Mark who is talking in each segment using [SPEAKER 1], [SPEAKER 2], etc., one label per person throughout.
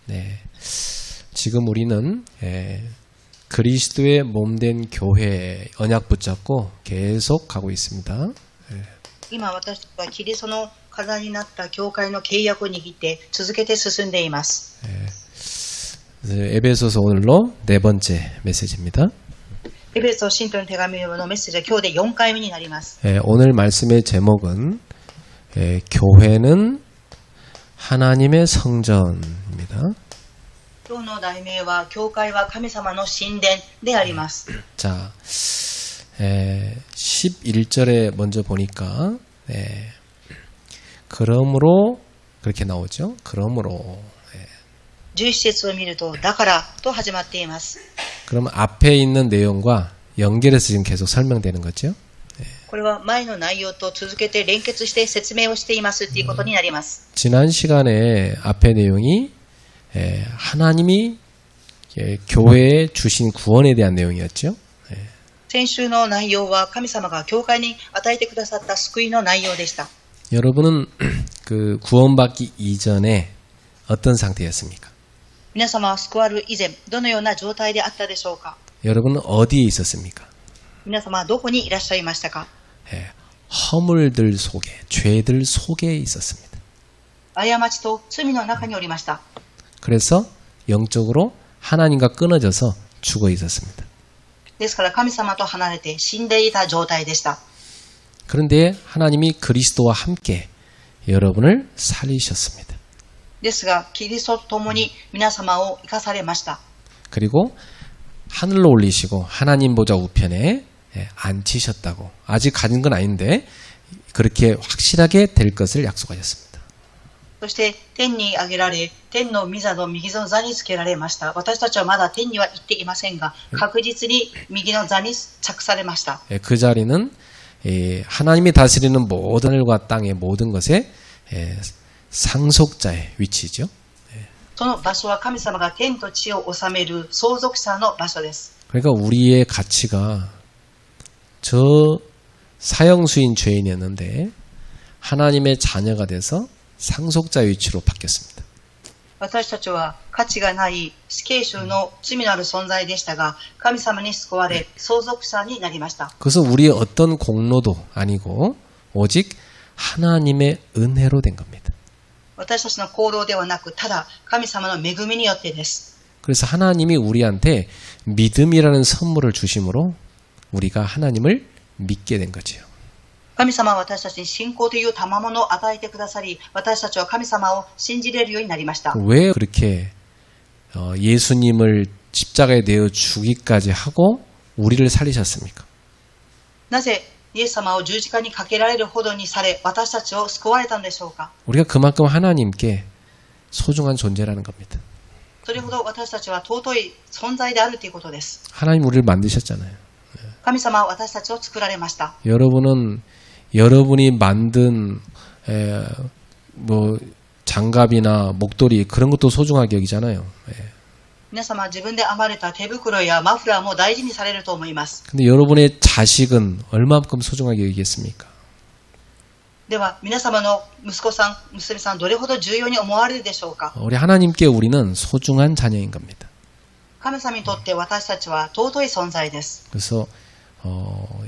[SPEAKER 1] 네. 지금 우리는 그리스도의 몸된 교회 언약 붙잡고 계속 가고 있습니다.
[SPEAKER 2] 今私たちはキリストの体になった教会の契約を握って続けて進んでいます。
[SPEAKER 1] 에베소서 오늘로 네 번째 메시지입니다.
[SPEAKER 2] エベソ信徒の手紙のメッセージは今日で4回目になります。
[SPEAKER 1] 오늘 말씀의 제목은 교회는 하나님의 성전입니다.
[SPEAKER 2] 今日の題名は教会は神様の神殿であります。
[SPEAKER 1] 자, 11절에 먼저 보니까 그러므로 그렇게 나오죠. 그러므로
[SPEAKER 2] 11節を見るとだからと始まっています。
[SPEAKER 1] 그럼 앞에 있는 내용과 연결해서 지금 계속 설명되는 거죠.
[SPEAKER 2] これは前の内容と続けて連結して説明をしていますということになります。
[SPEAKER 1] 지난 시간에 앞에 내용이 하나님이 교회에 주신 구원에 대한 내용이었죠.
[SPEAKER 2] 先週の内容は神様が教会に与えてくださった救いの内容でした。
[SPEAKER 1] 여러분은 그 구원받기 이전에 어떤 상태였습니까?
[SPEAKER 2] 皆様は救われる以前どのような状態であったでしょうか。
[SPEAKER 1] 여러분은 어디에 있었습니까?
[SPEAKER 2] 皆様はどこにいらっしゃいましたか。
[SPEAKER 1] 허물들 속에, 죄들 속에 있었습니다.
[SPEAKER 2] 過ちと罪の中におりました。
[SPEAKER 1] 그래서 영적으로 하나님과 끊어져서 죽어 있었습니다.
[SPEAKER 2] ですから神様と離れて死んでいた状態でした。
[SPEAKER 1] 그런데 하나님이 그리스도와 함께 여러분을 살리셨습니다.
[SPEAKER 2] ですがキリストと共に皆様を生かされました。
[SPEAKER 1] 그리고 하늘로 올리시고 하나님 보좌 우편에 앉히셨다고. 아직 가진 건 아닌데 그렇게 확실하게 될 것을 약속하셨습니다.
[SPEAKER 2] そして天に上げられ天の御座の右の座につけられました。私たちはまだ天には行っていませんが確実に右の座に着されました。
[SPEAKER 1] 그 자리는 하나님이 다스리는 모든 하늘과 땅의 모든 것의 상속자의 위치죠.
[SPEAKER 2] その場所は神様が天と地を治める相続者の場所です。
[SPEAKER 1] 그러니까 우리의 가치가 저 사형수인 죄인이었는데 하나님의 자녀가 돼서 상속자 위치로 바뀌었습니다.
[SPEAKER 2] 私たちは価値がない死刑囚の罪のある存在でしたが神様に救われ相続者になりました。
[SPEAKER 1] 그래서 우리의 어떤 공로도 아니고 오직 하나님의 은혜로 된 겁니다.
[SPEAKER 2] 私たちの行動ではなくただ神様の恵みによってです。
[SPEAKER 1] 그래서 하나님이 우리한테 믿음이라는 선물을 주심으로 우리가 하나님을 믿게 된 거죠.
[SPEAKER 2] 神様は私たちに信仰という賜物を与えてくださり私たちは神様を信じれるようになりました。
[SPEAKER 1] 왜 그렇게 예수님을 십자가에 내어 주기까지 하고 우리를 살리셨습니까?
[SPEAKER 2] なぜイエス様を十字架にかけられるほどにされ私たちを救われたのでしょうか。
[SPEAKER 1] 우리가 그만큼 하나님께 소중한 존재라는 겁니다.
[SPEAKER 2] それほど私たちは尊い存在であるということです。
[SPEAKER 1] 하나님 우리를 만드셨잖아요.
[SPEAKER 2] 神様は私たちを作られました。
[SPEAKER 1] 여러분은 여러분이 만든 뭐 장갑이나 목도리 그런 것도 소중하게 여기잖아요.
[SPEAKER 2] 皆様自分で編まれた手袋やマフラーも大事にされると思います。
[SPEAKER 1] 근데 여러분의 자식은 얼마만큼 소중하게 여기겠습니까?
[SPEAKER 2] では皆様の息子さん、娘さんどれほど重要に思われるでしょうか。
[SPEAKER 1] 우리 하나님께 우리는 소중한 자녀인 겁니다.
[SPEAKER 2] 神様にとって私たちは尊い存在です。
[SPEAKER 1] 그래서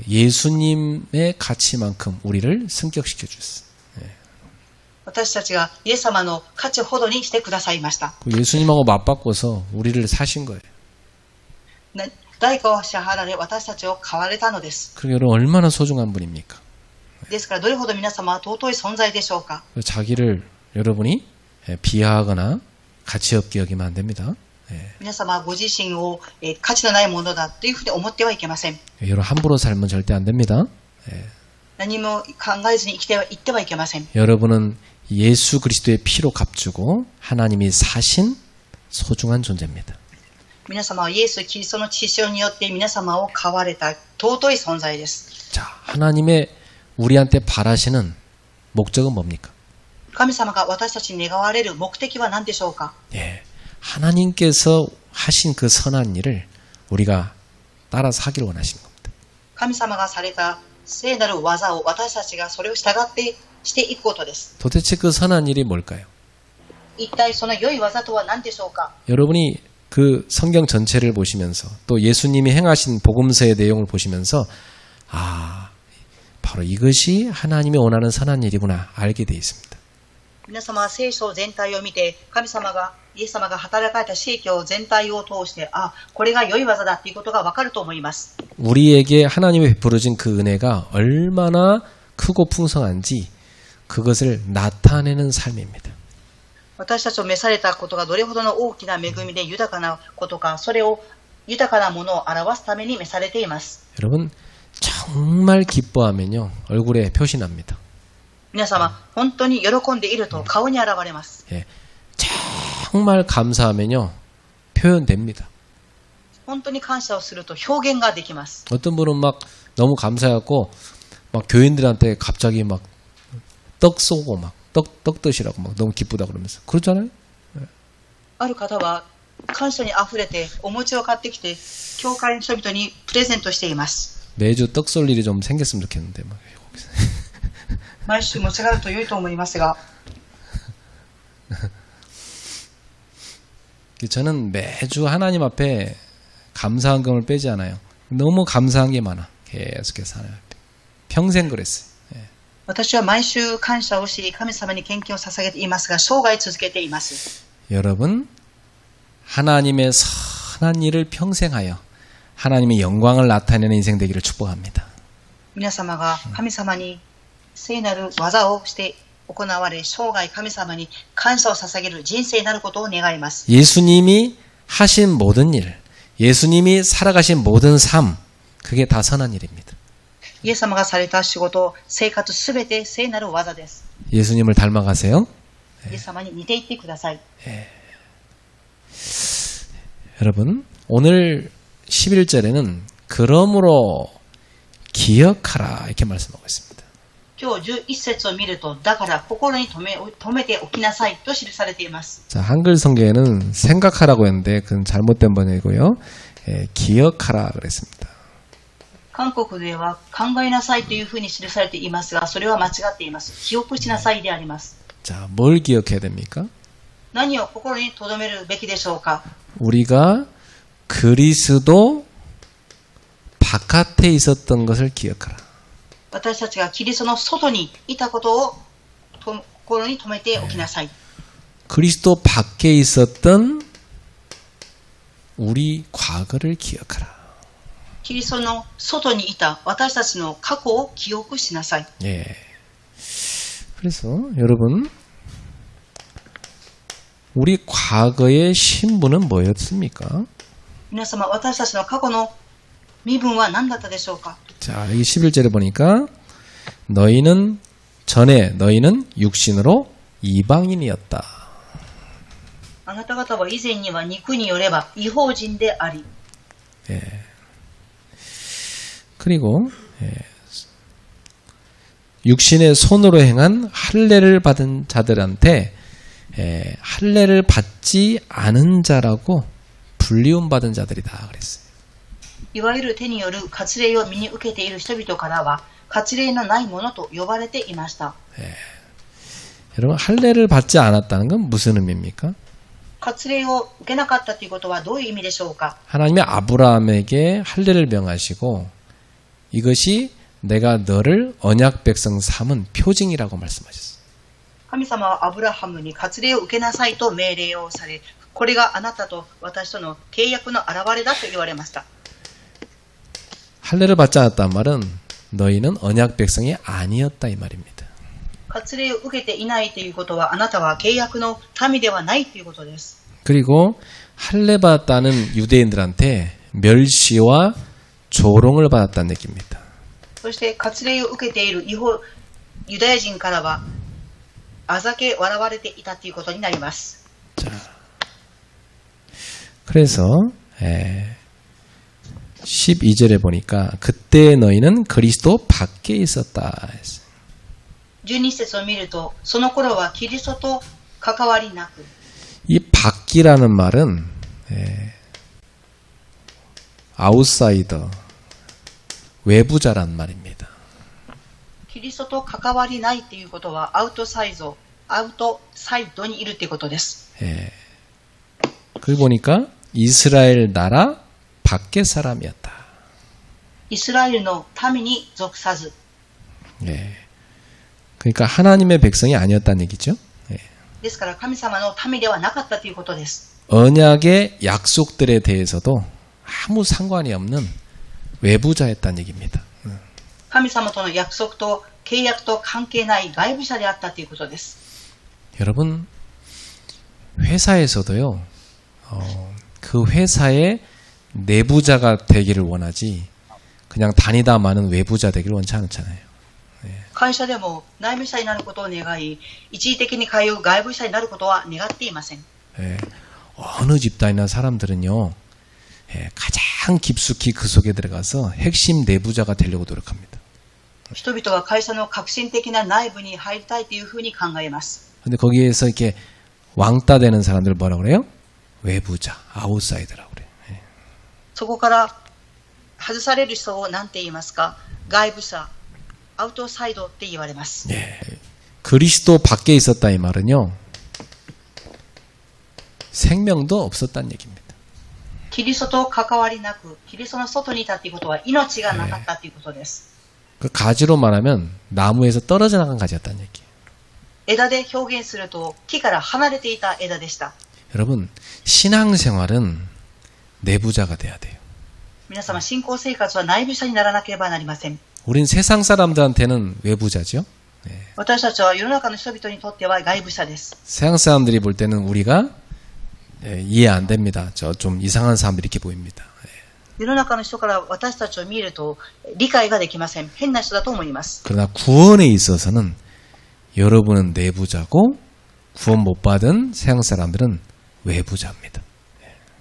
[SPEAKER 1] 예수님의 가치만큼 우리를 승격시켜 주셨어요.
[SPEAKER 2] 私たちがイエス様の価値ほどにしてくださいました。
[SPEAKER 1] 예수님하고 맞바꿔서 우리를 사신 거예요.
[SPEAKER 2] 代価を支払われ私たちを買われたのです。
[SPEAKER 1] 그럼 여러분 얼마나 소중한 분입니까?
[SPEAKER 2] ですからどれほど皆様は尊い存在でしょうか。
[SPEAKER 1] 자기를 여러분이 비하하거나 가치 없게 여기면 안 됩니다.
[SPEAKER 2] 皆様はご自身を価値のないものだというふうに思ってはいけません。
[SPEAKER 1] 여러분 함부로 살면 절대 안 됩니다.
[SPEAKER 2] 何も考えずに生きてはいってはいけません。
[SPEAKER 1] 여러분은 예수 그리스도의 피로 값주고 하나님이 사신 소중한 존재입니다.
[SPEAKER 2] 皆様はイエス・キリストの血潮によって皆様を買われた尊い存在です。
[SPEAKER 1] 자, 하나님의 우리한테 바라시는 목적은 뭡니까?
[SPEAKER 2] 神様が私たちに願われる目的は何でしょうか。
[SPEAKER 1] 예, 하나님께서 하신 그 선한 일을 우리가 따라서 하기를 원하시는 겁니다.
[SPEAKER 2] 神様がされた聖なる技を私たちがそれを従ってしていくことです。
[SPEAKER 1] 도대체 그 선한 일이 뭘까요?
[SPEAKER 2] 一体その良い技とは何でしょうか。
[SPEAKER 1] 여러분이 그 성경 전체를 보시면서 또 예수님이 행하신 복음서의 내용을 보시면서 아, 바로 이것이 하나님이 원하는 선한 일이구나 알게 돼 있습니다.
[SPEAKER 2] 皆様は聖書全体を見て、イエス様が働かれた宗教全体を通して、あ、これが良い技だということがわかると思います。
[SPEAKER 1] 우리에게 하나님이 베풀어진 그 은혜가 얼마나 크고 풍성한지 그것을 나타내는 삶입니다.
[SPEAKER 2] 私たちを召されたことがどれほどの大きな恵みで豊かなことか、それを豊かなものを表すために召されています。
[SPEAKER 1] 여러분 정말 기뻐하면요 얼굴에 표시납니다.
[SPEAKER 2] 皆様、本当に喜んでいると顔に現れます。
[SPEAKER 1] 예, 정말 감사하면요 표현됩니다.
[SPEAKER 2] 本当に感謝をすると表現ができます。
[SPEAKER 1] 어떤 분은 막 너무 감사해갖고 막 교인들한테 갑자기 막 떡 쏘고 막 떡 드시라고 막 너무 기쁘다 그러면서 그렇잖아요.
[SPEAKER 2] ある方は感謝にあふれてお餅を買ってきて教会の人々にプレゼントしています。
[SPEAKER 1] 매주 떡 쏠 일이 좀 생겼으면 좋겠는데 막.
[SPEAKER 2] 毎週餅があると良いと思いますが
[SPEAKER 1] 저는 매주 하나님 앞에 감사한 금을 빼지 않아요. 너무 감사한 게 많아. 계속해서 하나님 앞에. 평생 그랬어요.
[SPEAKER 2] 私は毎週感謝をし神様に献金を捧げていますが生涯続けています。
[SPEAKER 1] 여러분 하나님의 선한 일을 평생하여 하나님의 영광을 나타내는 인생 되기를 축복합니다.
[SPEAKER 2] 皆様が神様に聖なる技をして行われ生涯神様に感謝を捧げる人生になることを願います。
[SPEAKER 1] 예수님이 하신 모든 일, 예수님이 살아가신 모든 삶, 그게 다 선한 일입니다.
[SPEAKER 2] イエス様がされた仕事、生活すべて聖なる技です。
[SPEAKER 1] 예수님을 닮아가세요.
[SPEAKER 2] イエス様に似ていってください。
[SPEAKER 1] 여러분 오늘 11절에는 그러므로 기억하라 이렇게 말씀하고 있습니다.
[SPEAKER 2] 今日11節を見ると、だから心に留めておきなさいと記されています。
[SPEAKER 1] 자, 한글 성경에는 생각하라고 했는데 그건 잘못된 번역이고요. 기억하라 그랬습니다.
[SPEAKER 2] 韓国では考えなさいというふうに記されていますが、それは間違っています。記憶しなさいであります。
[SPEAKER 1] 자, 뭘 기억해야 됩니까?
[SPEAKER 2] 何を心に留めるべきでしょうか。
[SPEAKER 1] 우리가 그리스도 바깥에 있었던 것을 기억하라.
[SPEAKER 2] 私たちがキリストの外にいたことを心に留めておきなさい。
[SPEAKER 1] 그리스도 밖에 있었던 우리 과거를 기억하라.
[SPEAKER 2] キリストの外にいた私たちの過去を記憶しなさい。
[SPEAKER 1] 예. 그래서 여러분 우리 과거의 신분은 뭐였습니까?
[SPEAKER 2] 皆様、私たちの過去の身分は何だったでしょうか。
[SPEAKER 1] 자, 여기 11절에 보니까 전에 너희는 육신으로 이방인이었다.
[SPEAKER 2] あなた方は以前には肉によれば異邦人であり、
[SPEAKER 1] 예. 그리고 육신의 손으로 행한 할례를 받은 자들한테 할례를 받지 않은 자라고 불리움 받은 자들이다 그랬어요.
[SPEAKER 2] いわゆる手による割礼を身に受けている人々からは割礼のないものと呼ばれていました。
[SPEAKER 1] 여러분 할례를 받지 않았다는 건 무슨 의미입니까?
[SPEAKER 2] 割礼を受けなかったということはどういう意味でしょうか。
[SPEAKER 1] 하나님이 아브라함에게 할례를 명하시고 이것이 내가 너를 언약 백성 삼은 표징이라고 말씀하셨어요.
[SPEAKER 2] 神様はアブラハムに割礼を受けなさいと命令をされ、これがあなたと私との契約の表れだと言われました。
[SPEAKER 1] 할례를 받지 않았단 말은 너희는 언약 백성이 아니었다 이 말입니다.
[SPEAKER 2] 割礼を受けていないということはあなたは契約の民ではないということです。
[SPEAKER 1] 그리고 할례 받았다는 유대인들한테 멸시와 조롱을 받았다는 얘기입니다.
[SPEAKER 2] そして割礼を受けているユダヤ人からはあざけ笑われていたということになります。
[SPEAKER 1] 자, 그래서 12절에 보니까 그때 너희는 그리스도 밖에 있었다 했어요.
[SPEAKER 2] 12節を見るとその頃はキリストと関わりなく、
[SPEAKER 1] 이 밖이라는 말은 아웃사이더 외부자란 말입니다.
[SPEAKER 2] キリストと関わりないということはアウトサイドアウトサイドにいるということです。
[SPEAKER 1] 예. 그 보니까 이스라엘 나라 밖의 사람이었다.
[SPEAKER 2] イスラエルの民に属さず、
[SPEAKER 1] 예. 그러니까 하나님의 백성이 아니었다는 얘기죠. 예.
[SPEAKER 2] ですから神様の民ではなかったということです。
[SPEAKER 1] 언약의 약속들에 대해서도 아무 상관이 없는 외부자였다는 얘기입니다.
[SPEAKER 2] 神様との約束と契約と関係ない外部者であったということです。
[SPEAKER 1] 여러분 회사에서도요. 그 회사의 내부자가 되기를 원하지 그냥 다니다 마는 외부자 되기를 원치 않잖아요.
[SPEAKER 2] 会社でも内部者になることを願い、一時的に通う外部者になることは願っていません。
[SPEAKER 1] 예. 어느 집단이나 사람들은요. 예, 가장 깊숙이 그 속에 들어가서 핵심 내부자가 되려고 노력합니다.
[SPEAKER 2] 人々は会社の革新的な内部に入りたいというふうに考えます。
[SPEAKER 1] 근데 거기에서 이렇게 왕따 되는 사람들 뭐라 그래요? 외부자, 아웃사이더라고 그래요. 예.
[SPEAKER 2] そこから外される人を何て言いますか、外部者、アウトサイドって言われます。
[SPEAKER 1] 예. 그리스도 밖에 있었다 이 말은요. 생명도 없었다는 얘기입니다.
[SPEAKER 2] キリストと関わりなく、キリストの外にいたということは命がなかったということです。
[SPEAKER 1] 그 가지로 말하면 나무에서 떨어져 나간 가지였다는 얘기예요.
[SPEAKER 2] 枝で表現すると木から離れていた枝でした。
[SPEAKER 1] 여러분 신앙생활은 내부자가 돼야 돼요.
[SPEAKER 2] 皆様、信仰生活は内部者にならなければなりません。
[SPEAKER 1] 우린 세상 사람들한테는 외부자죠.
[SPEAKER 2] 私たちは世の中の人々にとっては外部者です。
[SPEAKER 1] 세상 사람들이 볼 때는 우리가 이해 안 됩니다. 저 좀 이상한 사람들이 이렇게 보입니다.
[SPEAKER 2] 世の中の人から私たちを見ると理解ができません。変な人だと思います。
[SPEAKER 1] 그러나 구원에 있어서는 여러분은 내부자고 구원 못 받은 세상 사람들은 외부자입니다.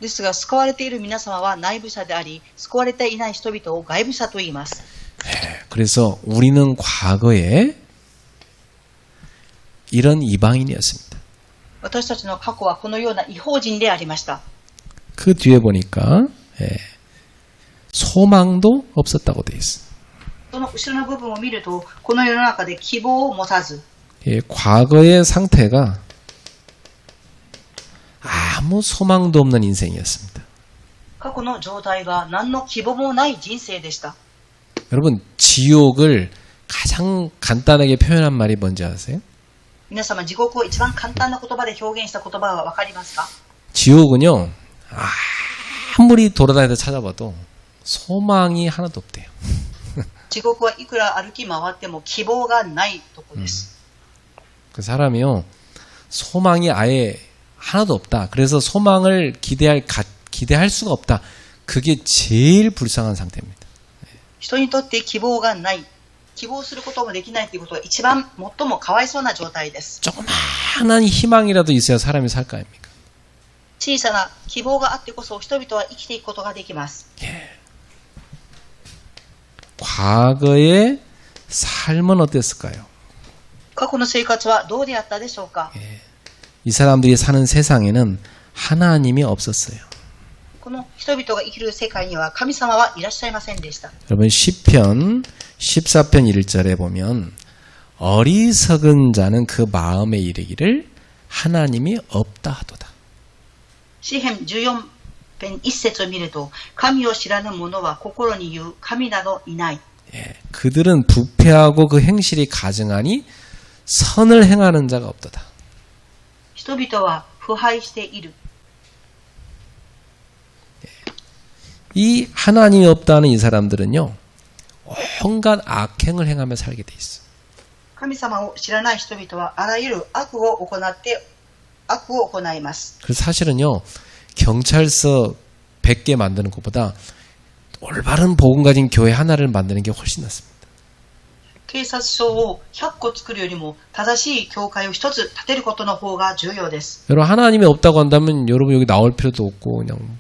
[SPEAKER 2] ですが、救われている皆様は内部者であり、救われていない人々を外部者と言います。
[SPEAKER 1] 그래서 우리는 과거에 이런 이방인이었습니다.
[SPEAKER 2] 私たちの過去はこのような異邦人でありました。
[SPEAKER 1] 그 뒤에 보니까 소망도 없었다고 돼 있어.
[SPEAKER 2] その後ろの部分を見ると、この世の中で希望を持たず、
[SPEAKER 1] 과거의 상태가 아무 소망도 없는 인생이었습니다.
[SPEAKER 2] 過去の状態が何の希望もない人生でした。
[SPEAKER 1] 여러분 지옥을 가장 간단하게 표현한 말이 뭔지 아세요?
[SPEAKER 2] 皆様、地獄を一番簡単な言葉で表現した言葉は分かりますか？
[SPEAKER 1] 지옥은요 아무리 돌아다니다 찾아봐도 소망이 하나도 없대요.
[SPEAKER 2] 地獄はいくら歩き回っても希望がないところです。
[SPEAKER 1] 그 사람이요 소망이 아예 하나도 없다. 그래서 소망을 기대할 수가 없다. 그게 제일 불쌍한 상태입니다.
[SPEAKER 2] 人にとって希望がない、希望することもできないということが一番最もかわいそうな状態です。
[SPEAKER 1] 조그마한 희망이라도 있어야 사람이 살 거 아닙니까?
[SPEAKER 2] 小さな希望があってこそ人々は生きていくことができます。
[SPEAKER 1] 과거의 삶은 어땠을까요?
[SPEAKER 2] 過去の生活はどうであったでしょうか？
[SPEAKER 1] 이 사람들이 사는 세상에는 하나님이 없었어요.
[SPEAKER 2] この人々が生きる世界には神様はいらっしゃいませんでした。
[SPEAKER 1] 여러분 시편 14편 1절에 보면 어리석은 자는 그 마음에 이르기를 하나님이 없다 하도다.
[SPEAKER 2] 詩編14編1節を見ると、神を知らぬ者は心に言う、神などいない。
[SPEAKER 1] 그들은 부패하고 그 행실이 가증하니 선을 행하는 자가 없도다.
[SPEAKER 2] 人々は腐敗している。
[SPEAKER 1] 이 하나님이 없다는 이 사람들은요 온갖 악행을 행하며 살게 돼 있어.
[SPEAKER 2] 神様を知らない人々はあらゆる悪を行います。
[SPEAKER 1] 그 사실은요 경찰서 100개 만드는 것보다 올바른 복음 가진 교회 하나를 만드는 게 훨씬 낫습니다.
[SPEAKER 2] 警察署を100個作るよりも正しい教会を一つ建てることの方が重要です。
[SPEAKER 1] 여러분 하나님이 없다고 한다면 여러분 여기 나올 필요도 없고 그냥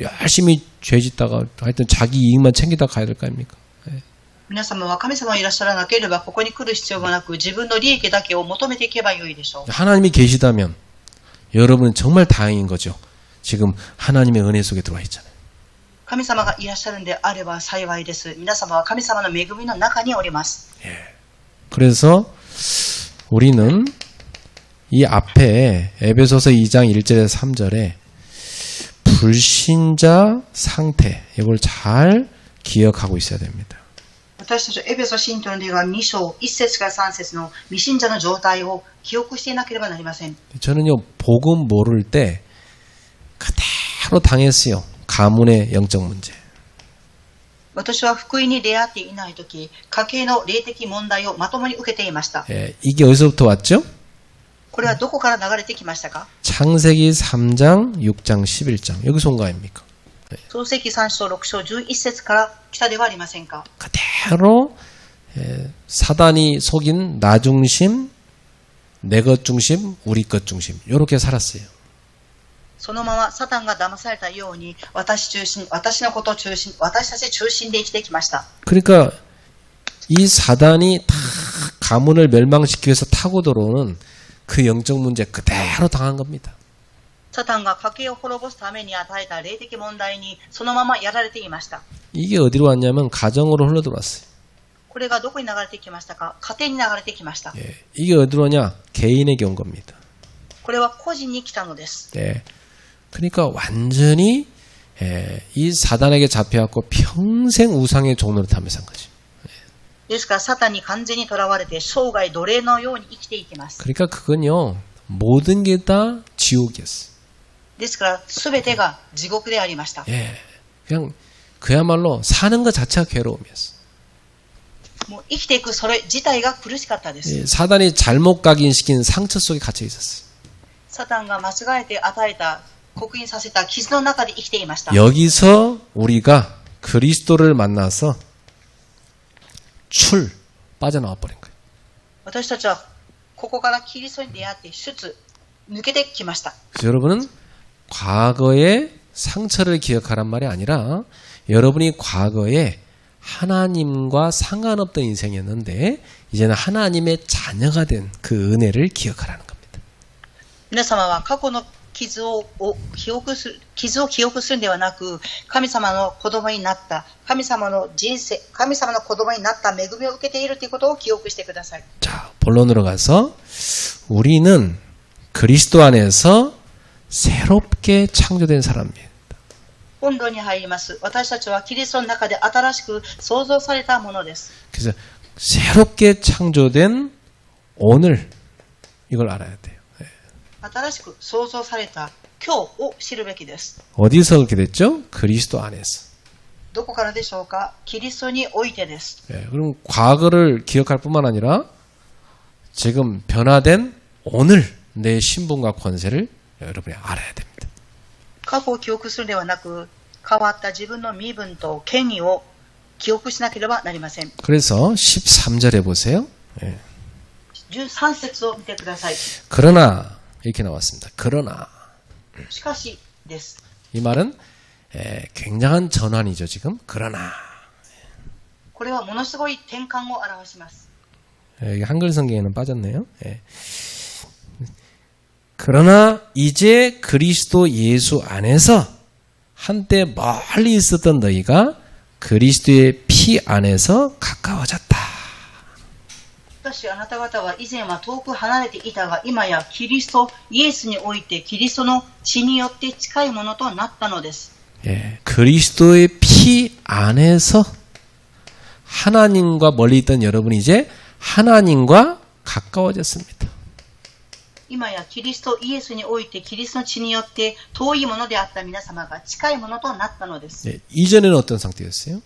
[SPEAKER 1] 열심히 죄 짓다가 하여튼 자기 이익만 챙기다 가야 될 거 아닙니까?
[SPEAKER 2] 皆様は神様がいらっしゃらなければここに来る必要がなく自分の利益だけを求めていけばよいでしょう。
[SPEAKER 1] 하나님이 계시다면 여러분은 정말 다행인 거죠. 지금 하나님의 은혜 속에 들어와 있잖아요.
[SPEAKER 2] 神様がいらっしゃるんであれば幸いです。皆様は神様の恵みの中におります。
[SPEAKER 1] 그래서 우리는 이 앞에 에베소서 2장 1절에서 3절에 불신자 상태, 이걸 잘 기억하고 있어야 됩니다.
[SPEAKER 2] 私たちはエペソ信徒の手が2章1節から3節の未信者の状態を記憶していなければなりません。
[SPEAKER 1] 저는요, 복음 모를 때 그대로 당했어요. 가문의 영적 문제.
[SPEAKER 2] 私は福音に出会っていないとき、家計の霊的問題をまともに受けていました。
[SPEAKER 1] 예, 이게 어디서부터 왔죠?
[SPEAKER 2] これはどこから流れてきましたか？
[SPEAKER 1] 창세기 3장, 6장, 11장. 여기서 온 거 아닙니까?
[SPEAKER 2] 創世記3章6章11節から来たではありませんか？
[SPEAKER 1] 그대로 사단이 속인 나 중심, 내 것 중심, 우리 것 중심 이렇게 살았어요.
[SPEAKER 2] そのままサタンが騙されたように私中心、私のこと中心、私たち中心で生きてきました。
[SPEAKER 1] 그러니까 이 사단이 다 가문을 멸망시키기 위해서 타고 들어오는 그 영적 문제 그대로 당한 겁니다.
[SPEAKER 2] サタンが家計を滅ぼすために与えた霊的問題にそのままやられていました。
[SPEAKER 1] 이게 어디로 왔냐면 가정으로 흘러들어왔어요.
[SPEAKER 2] これがどこに流れてきましたか？家庭に流れてきました。
[SPEAKER 1] 예, 이게 어디로 오냐? 개인에게 온 겁니다.
[SPEAKER 2] これは個人に来たのです。
[SPEAKER 1] 예, 그러니까 완전히 이 사단에게 잡혀갖고 평생 우상의 종로를 타며 산 거죠.
[SPEAKER 2] ですからサタンに完全にとらわれて生涯奴隷のように生きていきます。
[SPEAKER 1] 그러니까 그건요 모든 게 다 지옥이었어요.
[SPEAKER 2] ですから全てが地獄でありました。
[SPEAKER 1] 예, 그냥 그야말로 사는 것 자체가 괴로움이었어요.
[SPEAKER 2] もう生きていくそれ自体が苦しかったです。
[SPEAKER 1] 예, 사단이 잘못 각인시킨 상처 속에 갇혀 있었어요.
[SPEAKER 2] サタンが間違えて与えた刻印させた傷の中で生きていました。
[SPEAKER 1] 여기서 우리가 그리스도를 만나서 빠져나와 버린 거예요.
[SPEAKER 2] 私たちはここからキリストに出会って抜けてきました。
[SPEAKER 1] 그래서 여러분은 과거의 상처를 기억하란 말이 아니라 여러분이 과거에 하나님과 상관없던 인생이었는데 이제는 하나님의 자녀가 된 그 은혜를 기억하라는 겁니다.
[SPEAKER 2] 皆様は過去の傷を記憶するんではなく、神様の子供になった、神様の人生、神様の子供になった恵みを受けているということを記憶してください。
[SPEAKER 1] 자, 본론으로 가서 우리는 그리스도 안에서 새롭게 창조된 사람입니다.
[SPEAKER 2] 本論に入ります。私たちはキリストの中で新しく創造されたものです。
[SPEAKER 1] 그래서 새롭게 창조된 오늘 이걸 알아야 돼요.
[SPEAKER 2] 新しく創造された今日を知るべきです。
[SPEAKER 1] 어디서 그렇게 됐죠? 그리스도 안에서.
[SPEAKER 2] どこからでしょうか？キリストにおいてです。
[SPEAKER 1] 그럼 과거를 기억할 뿐만 아니라 지금 변화된 오늘 내 신분과 권세를 여러분이 알아야 됩니다.
[SPEAKER 2] 過去を記憶するではなく、変わった自分の身分と権威を記憶しなければなりません。
[SPEAKER 1] 그래서 13절에 보세요.
[SPEAKER 2] 13節を見てください。
[SPEAKER 1] 그러나 이렇게 나왔습니다. 그러나
[SPEAKER 2] しかしです。
[SPEAKER 1] 이 말은 굉장한 전환이죠. 지금 그러나
[SPEAKER 2] これはものすごい転換を表します。
[SPEAKER 1] 여기 한글 성경에는 빠졌네요. 그러나 이제 그리스도 예수 안에서 한때 멀리 있었던 너희가 그리스도의 피 안에서 가까워졌다.
[SPEAKER 2] しかしあなた方は以前は遠く離れていたが、今やキリストイエスにおいてキリストの血によって近いものとなったのです。
[SPEAKER 1] 예, 그리스도의 피 안에서 하나님과 멀리 있던 여러분이 이제 하나님과 가까워졌습니다.
[SPEAKER 2] 今やキリストイエスにおいてキリストの血によって遠いものであった皆様が近いものとなったのです。
[SPEAKER 1] 예, 이전에는 어떤 상태였어요?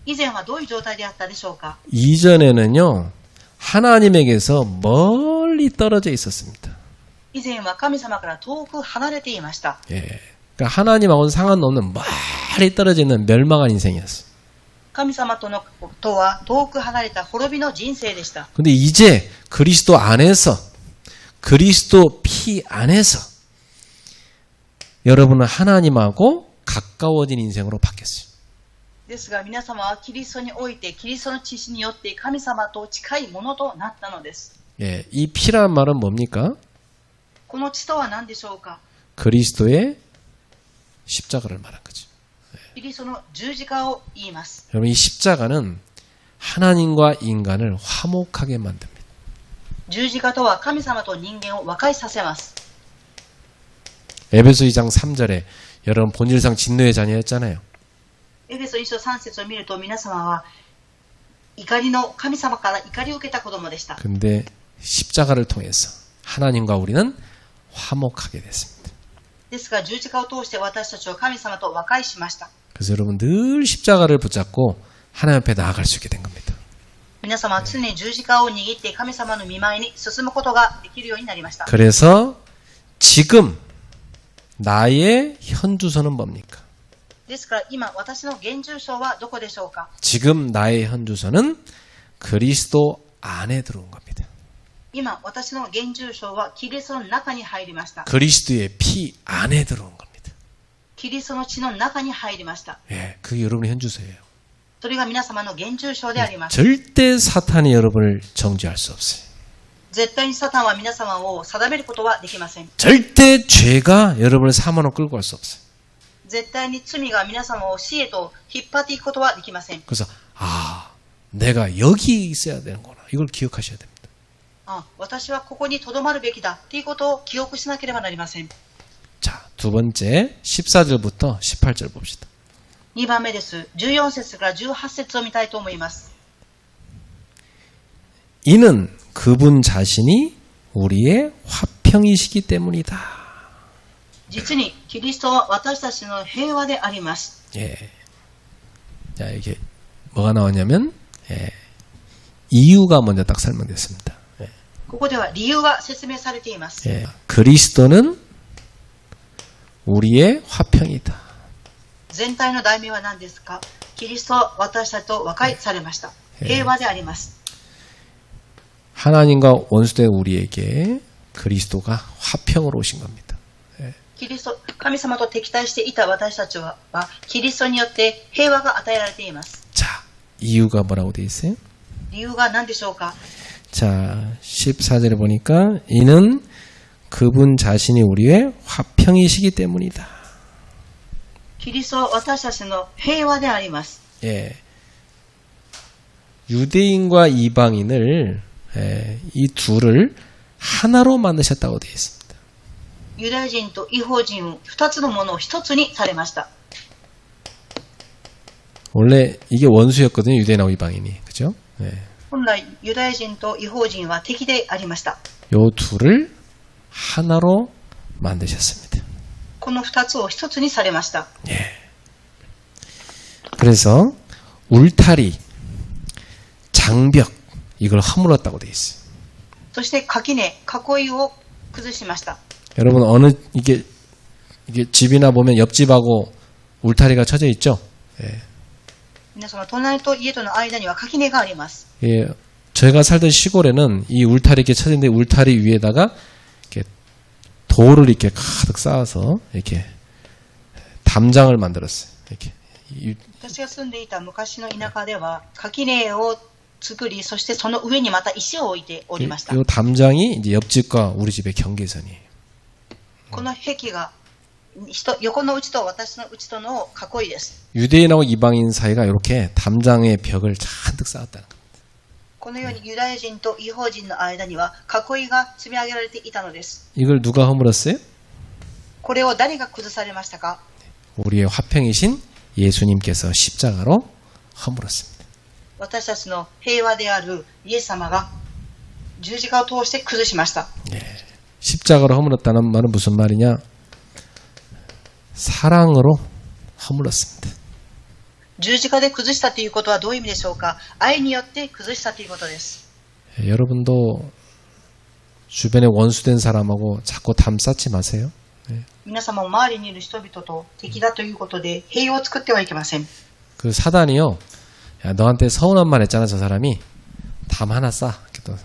[SPEAKER 2] 以前はどういう状態であったでしょうか？
[SPEAKER 1] 이전에는요, 하나님에게서 멀리 떨어져 있었습니다.
[SPEAKER 2] 以前は神様から遠く離れていました。
[SPEAKER 1] 예, 그러니까 하나님하고는 상관없는 멀리 떨어져 있는 멸망한 인생이었어요.
[SPEAKER 2] 神様とは遠く離れた滅びの人生でした。
[SPEAKER 1] 근데 이제 그리스도 안에서 그리스도 피 안에서 여러분은 하나님하고 가까워진 인생으로 바뀌었어요.
[SPEAKER 2] ですが皆様はキリストにおいてキリストの血によって神様と近いものとなったのです。
[SPEAKER 1] 예, 이 피란 말은 뭡니까?
[SPEAKER 2] この血とは何でしょうか？
[SPEAKER 1] 그리스도의 십자가를 말한 거죠.
[SPEAKER 2] キリストの十字架を言います。
[SPEAKER 1] 여러분 이 십자가는 하나님과 인간을 화목하게 만듭니다.
[SPEAKER 2] 十字架とは神様と人間を和解させます。
[SPEAKER 1] 에베소 2장 3절에 여러분 본질상 진노의 자녀였잖아요.
[SPEAKER 2] エフェソ1章3節を見ると皆様は怒りの神様から怒りを受けた子供でした。
[SPEAKER 1] 근데 십자가를 통해서 하나님과 우리는 화목하게 됐습니다.
[SPEAKER 2] ですが十字架を通して私たちは神様と和解しました。
[SPEAKER 1] 그래서 여러분 늘 십자가를 붙잡고 하나님 앞에 나아갈 수 있게 된 겁니다.
[SPEAKER 2] 皆様は常に十字架を握って神様の御前に進むことができるようになりました。
[SPEAKER 1] 그래서 지금 나의 현주소는 뭡니까?
[SPEAKER 2] ですから今私の現住所はどこでしょうか。
[SPEAKER 1] 지금 나의 현주소는 그리스도 안에 들어온 겁니다.
[SPEAKER 2] 今私の現住所はキリストの中に入りました。
[SPEAKER 1] 그리스도의 피 안에 들어온 겁니다.
[SPEAKER 2] キリストの血の中に入りました。
[SPEAKER 1] 예, 그게 여러분의 현주소예요.
[SPEAKER 2] それが皆様の現住所であります。
[SPEAKER 1] 절대 사탄이 여러분을 정죄할 수 없어요.
[SPEAKER 2] 絶対にサタンは皆様を定めることはできません。
[SPEAKER 1] 절대 죄가 여러분을 사망으로 끌고 갈 수 없어요.
[SPEAKER 2] 絶対に罪が皆様を死へと引っ張っていくことはできません。
[SPEAKER 1] 그래서 내가 여기 있어야 되는구나. 이걸 기억하셔야 됩니다.
[SPEAKER 2] 私はここに留まるべきだということを記憶しなければなりません。
[SPEAKER 1] 자, 두 번째 14절부터 18절 봅시다.
[SPEAKER 2] 2番目です。14節から18節を見たいと思います。
[SPEAKER 1] 이는 그분 자신이 우리의 화평이시기 때문이다.
[SPEAKER 2] 実にキリストは私たちの平和であります。
[SPEAKER 1] 예. 자, 이게 뭐가 나왔냐면 이유가 먼저 딱 설명됐습니다.
[SPEAKER 2] ここでは理由が説明されています。
[SPEAKER 1] 예. 그리스도는 우리의 화평이다.
[SPEAKER 2] 全体の題名は何ですか。キリストは私たちと和解されました。平和であります。
[SPEAKER 1] 하나님과 원수된 우리에게 그리스도가 화평으로 오신 겁니다.
[SPEAKER 2] キリスト、神様と敵対していた私たちはキリストによって平和が与えられています。
[SPEAKER 1] 자, 이유가 뭐라고 되어 있어요?
[SPEAKER 2] 理由が何でしょうか。
[SPEAKER 1] 자, 14절에 보니까 이는 그분 자신이 우리의 화평이시기 때문이다.
[SPEAKER 2] キリストは私たちの平和であります。
[SPEAKER 1] 예. 유대인과 이방인을 이 둘을 하나로 만드셨다고 되어 있습니다.
[SPEAKER 2] ユダヤ人と異邦人2つのものを1つにされました。
[SPEAKER 1] 원래 이게 원수였거든요. 유대인하고 이방인이. 그죠? 예.
[SPEAKER 2] 本来ユダヤ人と異邦人は敵でありました。
[SPEAKER 1] 요 둘을 하나로 만드셨습니다.
[SPEAKER 2] この2つを1つにされました。
[SPEAKER 1] 예. 그래서 울타리, 장벽 이걸 허물었다고 되어 있어요.
[SPEAKER 2] そして垣根、囲いを崩しました。
[SPEAKER 1] 여러분 이게 집이나 보면 옆집하고 울타리가 쳐져 있죠? 예.
[SPEAKER 2] 皆様、隣と家との間には垣根があります。
[SPEAKER 1] 예. 저희가 살던 시골에는 이 울타리 이렇게 쳐져 있는데 울타리 위에다가 이렇게 돌을 이렇게 가득 쌓아서 이렇게 담장을 만들었어요. 이렇게.
[SPEAKER 2] 私が住んでいた昔の田舎では垣根を作り、そしてその上にまた石を置いておりました。
[SPEAKER 1] 이 담장이 이제 옆집과 우리 집의 경계선이에요.
[SPEAKER 2] この壁が横のうちと私のうちとの囲いです。
[SPEAKER 1] 유대인하고 이방인 사이가 이렇게 담장의 벽을 잔뜩 쌓았다는 겁니다.
[SPEAKER 2] このようにユダヤ人と異邦人の間には囲いが積み上げられていたのです。
[SPEAKER 1] 이걸 누가 허물었어요?
[SPEAKER 2] これを誰が崩されましたか。
[SPEAKER 1] 우리의 화평이신 예수님께서 십자가로 허물었습니다.
[SPEAKER 2] 私たちの平和であるイエス様が十字架を通して崩しました。
[SPEAKER 1] 예. 십자가로 허물었다는 말은 무슨 말이냐? 사랑으로 허물었습니다.
[SPEAKER 2] 十字架で崩したということはどういう意味でしょうか。愛によって崩したということです。
[SPEAKER 1] 예, 여러분도 주변에 원수된 사람하고 자꾸 담 쌓지 마세요.
[SPEAKER 2] 皆様も周りにいる人々と敵だということで平和を作ってはいけません。
[SPEAKER 1] 그 사단이요. 야, 너한테 서운한 말 했잖아, 저 사람이. 담 하나 쌓아. 이렇게 또.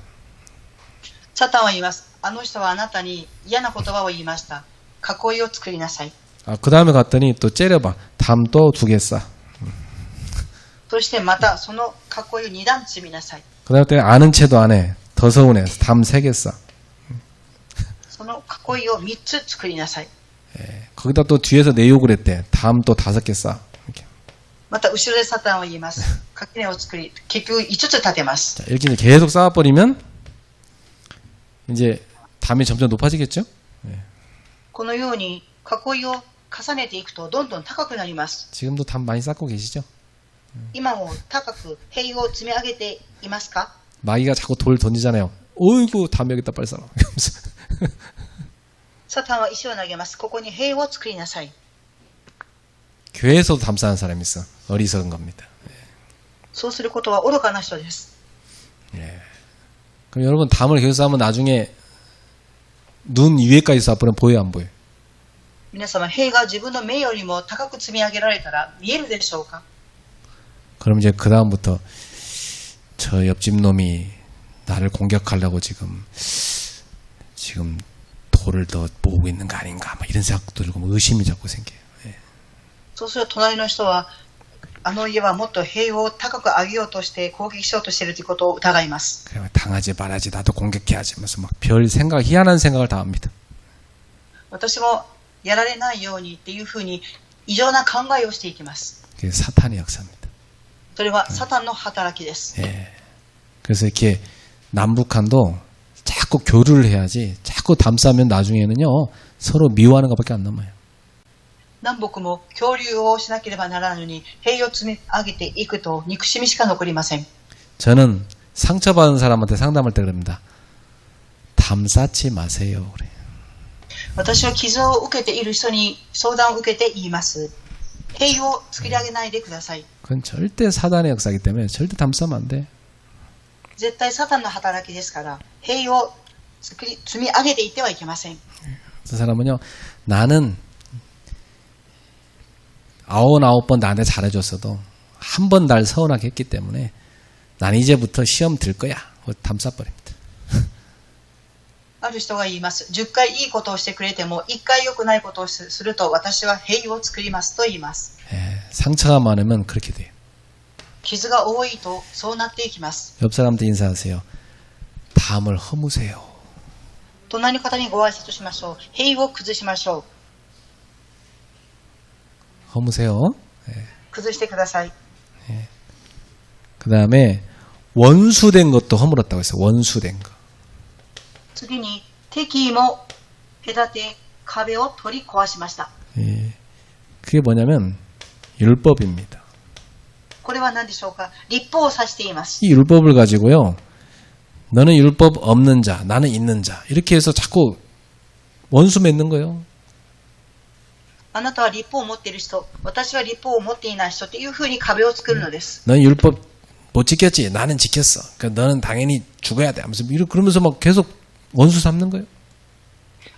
[SPEAKER 2] サタンは言います。あの人はあなたに嫌な言葉を言いました。囲いを作りなさい。
[SPEAKER 1] 그 다음에 갔더니 또 째려봐. 담 또 2개 쌓아.
[SPEAKER 2] そしてまたその囲いを2段積みなさい。
[SPEAKER 1] 그 다음에 아는 채도 안 해. 더 서운해. 담 3개 쌓아.
[SPEAKER 2] その囲いを3つ作りなさい。
[SPEAKER 1] 예, 거기다 또 뒤에서 내 욕을 했대. 담 또 5개 쌓아. 이렇게.
[SPEAKER 2] また後ろでサタンは言います。垣根を作り、結局5つ立てます。
[SPEAKER 1] 자, 이렇게 계속 쌓아버리면 이제 담이 점점 높아지겠죠?
[SPEAKER 2] このように囲いを重ねていくとどんどん高くなります。
[SPEAKER 1] 지금도 담 많이 쌓고 계시죠?
[SPEAKER 2] 今も高く塀を積み上げていますか？
[SPEAKER 1] 마귀가 자꾸 돌 던지잖아요. 어이구, 담 여기다 빨리 쌓아.
[SPEAKER 2] サタンは石を投げます。ここに塀を作りなさい。
[SPEAKER 1] 교회에서도 담 쌓는 사람이 있어. 어리석은 겁니다.
[SPEAKER 2] そうすることは愚かな人です。
[SPEAKER 1] 그럼 여러분 담을 계속 쌓으면 나중에 눈 위에까지 쌓으면 보여요, 안 보여요?
[SPEAKER 2] 皆様、塀が自分の目よりも高く積み上げられたら見えるでしょうか？
[SPEAKER 1] 그럼 이제 그 다음부터 저 옆집 놈이 나를 공격하려고 지금 돌을 더 모으고 있는 거 아닌가, 막 이런 생각도 들고 의심이 자꾸 생겨요.
[SPEAKER 2] そうすると隣の人はあの家はもっと塀を高く上げようとして攻撃しようとしているということを疑います。
[SPEAKER 1] 그래, 당하지 말아야지, 나도 공격해야지 하면서 막 별 생각, 희한한 생각을 다 합니다.
[SPEAKER 2] 私もやられないようにっていうふうに異常な考えをしていきます。
[SPEAKER 1] 그게 사탄의 역사입니다.
[SPEAKER 2] それはサタンの働きです。
[SPEAKER 1] 그래서 이렇게 남북한도 자꾸 교류를 해야지, 자꾸 담 쌓으면 나중에는요 서로 미워하는 것밖에 안 남아요.
[SPEAKER 2] 南北も交流をしなければならないのに塀を積み上げていくと憎しみしか残りません。
[SPEAKER 1] 저는 상처받은 사람한테 상담할 때 그럽니다. 담 쌓지 마세요. 그래.
[SPEAKER 2] 私は傷を受けている人に相談を受けて言います。塀を作り上げないでください。
[SPEAKER 1] 그건 절대 사단의 역사이기 때문에 절대 담 쌓으면 안 돼.
[SPEAKER 2] 絶対サタンの働きですから、塀を積み上げていってはいけません。
[SPEAKER 1] 그 사람은요, 나는 99번 나한테 잘해줬어도 한 번 날 서운하게 했기 때문에 난 이제부터 시험 들 거야. 담 쌓아버립니다.
[SPEAKER 2] ある人が言います。10回いいことをしてくれても1回良くないことをすると私は塀を作りますと言います。
[SPEAKER 1] 상처가 많으면 그렇게 돼요.
[SPEAKER 2] 傷が多いとそうなっていきます。
[SPEAKER 1] 옆 사람한테 인사하세요. 담을 허무세요.
[SPEAKER 2] 隣の方にご挨拶しましょう。塀を崩しましょう。
[SPEAKER 1] 허무세요.
[SPEAKER 2] 崩してください。
[SPEAKER 1] 그 다음에 원수된 것도 허물었다고 했어요. 원수된 거.
[SPEAKER 2] 次に敵意も隔て壁を取り壊しました。
[SPEAKER 1] 그게 뭐냐면 율법입니다.
[SPEAKER 2] これは何でしょうか？立法を指しています。
[SPEAKER 1] 이 율법을 가지고요, 너는 율법 없는 자, 나는 있는 자, 이렇게 해서 자꾸 원수 맺는 거예요.
[SPEAKER 2] あなたは立法を持っている人、私は立法を持っていない人っていうふうに壁を作るのです。
[SPEAKER 1] 넌 율법 못 지켰지, 나는 지켰어. 그러니까 너는 당연히 죽어야 돼. 하면서 그러면서 막 계속 원수 삼는 거예요.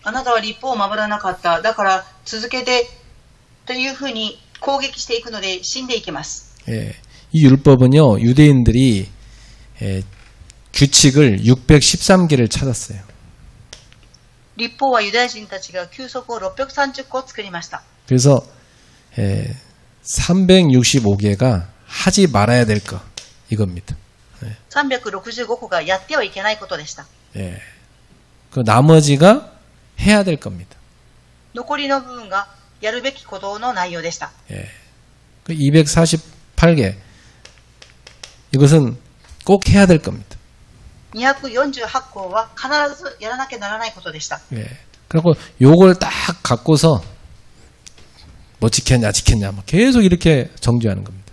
[SPEAKER 2] あなたは立法を守らなかった。だから続けてというふうに攻撃していくので死んでいきます。
[SPEAKER 1] 이 율법은요, 유대인들이 규칙을 613개를 찾았어요.
[SPEAKER 2] 立法はユダヤ人たちが休息を630個作りました。
[SPEAKER 1] 그래서 365개가 하지 말아야 될 거, 이겁니다.
[SPEAKER 2] 365個がやってはいけないことでした。
[SPEAKER 1] 그 나머지가 해야 될 겁니다.
[SPEAKER 2] 残りの部分がやるべきことの内容でした。
[SPEAKER 1] 그 248개, 이것은 꼭 해야 될 겁니다.
[SPEAKER 2] 248項は必ずやらなきゃならないことでした。
[SPEAKER 1] 그리고 요걸 딱 갖고서 뭐 지켰냐 막 계속 이렇게 정죄하는 겁니다.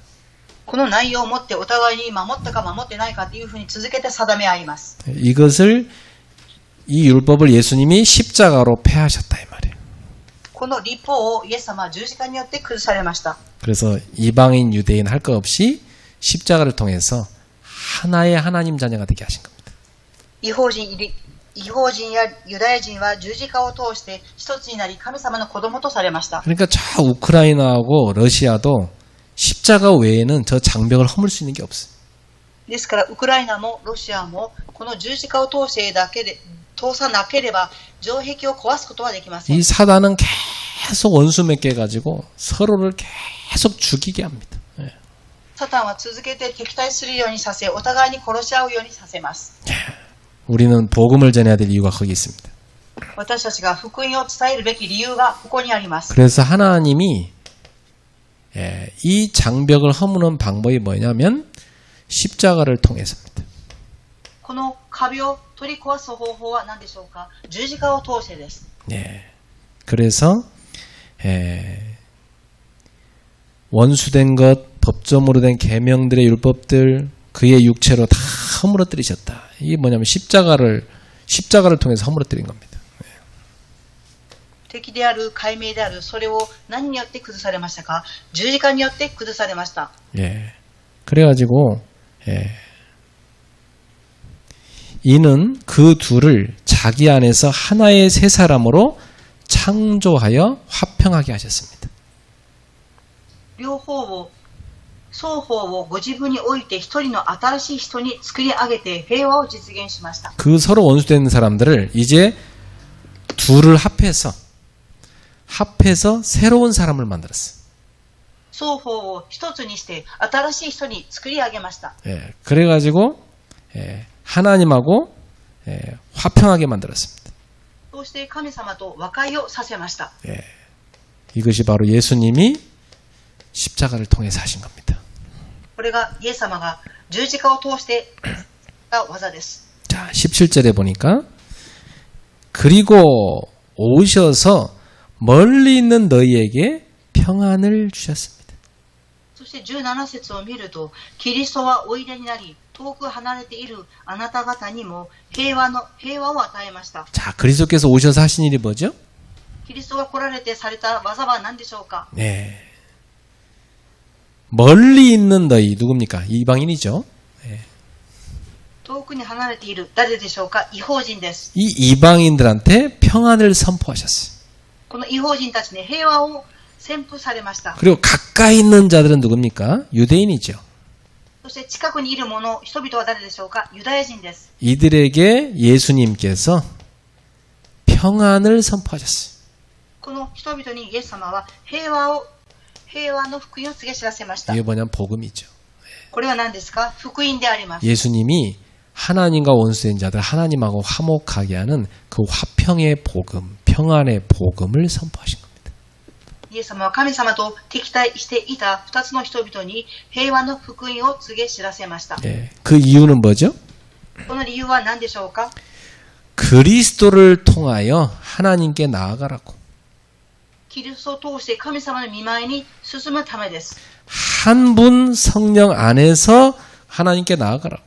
[SPEAKER 2] この内容を持ってお互いに守ったか守ってないかというふうに続けて定め合います。
[SPEAKER 1] 이 율법을 예수님이 십자가로 폐하셨다 이 말이에요.
[SPEAKER 2] この立法をイエス様は十字架によって崩されました。
[SPEAKER 1] 그래서 이방인 유대인 할 것 없이 십자가를 통해서 하나의 하나님 자녀가 되게 하신 겁니다.
[SPEAKER 2] 異邦人やユダヤ人は十字架を通して一つになり神様の子供とされました。
[SPEAKER 1] 그러니까 저 우크라이나하고 러시아도 십자가 외에는 저 장벽을 허물 수 있는 게 없어요.
[SPEAKER 2] ですからウクライナもロシアもこの十字架を通さなければ城壁を壊すことはできません。
[SPEAKER 1] 이 사단은 계속 원수 맺게 해가지고 서로를 계속 죽이게 합니다.
[SPEAKER 2] サタンは続けて敵対するようにさせ、お互いに殺し合うようにさせます。
[SPEAKER 1] 우리는 복음을 전해야 될 이유가 거기 있습니다.
[SPEAKER 2] 私たちが福音を伝えるべき理由がここにあります。
[SPEAKER 1] 그래서 하나님이 이 장벽을 허무는 방법이 뭐냐면 십자가를 통해서입니다.
[SPEAKER 2] この壁を取り壊す方法は何でしょうか？十字架を通してです。
[SPEAKER 1] 예. 그래서 원수된 것, 법점으로 된 계명들의 율법들 그의 육체로 다 허물어뜨리셨다. 이게 뭐냐면 십자가를 통해서 허물어뜨린 겁니다.
[SPEAKER 2] 敵である、解明である、それを何によって崩されましたか？十字架によって崩されました。
[SPEAKER 1] 예. 그래가지고 이는 그 둘을 자기 안에서 하나의 새 사람으로 창조하여 화평하게 하셨습니다.
[SPEAKER 2] 両方を、双方をご自分において一人の新しい人に作り上げて平和を実現しました。
[SPEAKER 1] 그 서로 원수된 사람들을 이제 둘을 합해서 새로운 사람을 만들었어요.
[SPEAKER 2] 双方を一つにして新しい人に作り上げました。
[SPEAKER 1] 예, 그래가지고 하나님하고 화평하게 만들었습니다.
[SPEAKER 2] そうして神様と和解をさせました。
[SPEAKER 1] 예, 이것이 바로 예수님이 십자가를 통해서 하신 겁니다.
[SPEAKER 2] これがイエス様が十字架を通してした技です。
[SPEAKER 1] 자, 17절에 보니까 그리고 오셔서 멀리 있는 너희에게 평안을 주셨습니다.
[SPEAKER 2] そして17節を見ると、キリストはおいでになり、遠く離れているあなた方にも平和を与えました。
[SPEAKER 1] 자, 그리스도께서 오셔서 하신 일이 뭐죠?
[SPEAKER 2] キリストが来られてされた技は何でしょうか？
[SPEAKER 1] 네. 멀리 있는 너희 누굽니까? 이방인이죠.
[SPEAKER 2] 遠くに離れている誰でしょうか？異邦人です。
[SPEAKER 1] 이 이방인들한테 평안을 선포하셨어요.
[SPEAKER 2] この異邦人たちに平和を宣布されました。
[SPEAKER 1] 그리고 가까이 있는 자들은 누굽니까? 유대인이죠.
[SPEAKER 2] そして近くにいる人々は誰でしょうか？ユダヤ人です。
[SPEAKER 1] 이들에게 예수님께서 평안을 선포하셨어요.
[SPEAKER 2] この人々にイエス様は平和の福音を告げ知らせました。
[SPEAKER 1] 이게 뭐냐면 복음이죠.
[SPEAKER 2] これは何ですか？福音であります。
[SPEAKER 1] 예수님이 하나님과 원수된 자들 하나님하고 화목하게 하는 그 화평의 복음, 평안의 복음을 선포하신 겁니다.
[SPEAKER 2] イエス様は神様と敵対していた二つの人々に平和の福音を告げ知らせました。
[SPEAKER 1] 예, 그 이유는 뭐죠?
[SPEAKER 2] この理由は何でしょうか？
[SPEAKER 1] 그리스도를 통하여 하나님께 나아가라고.
[SPEAKER 2] キリストを通して神様の御前に進むためです。
[SPEAKER 1] 한 분 성령 안에서 하나님께 나아가라고.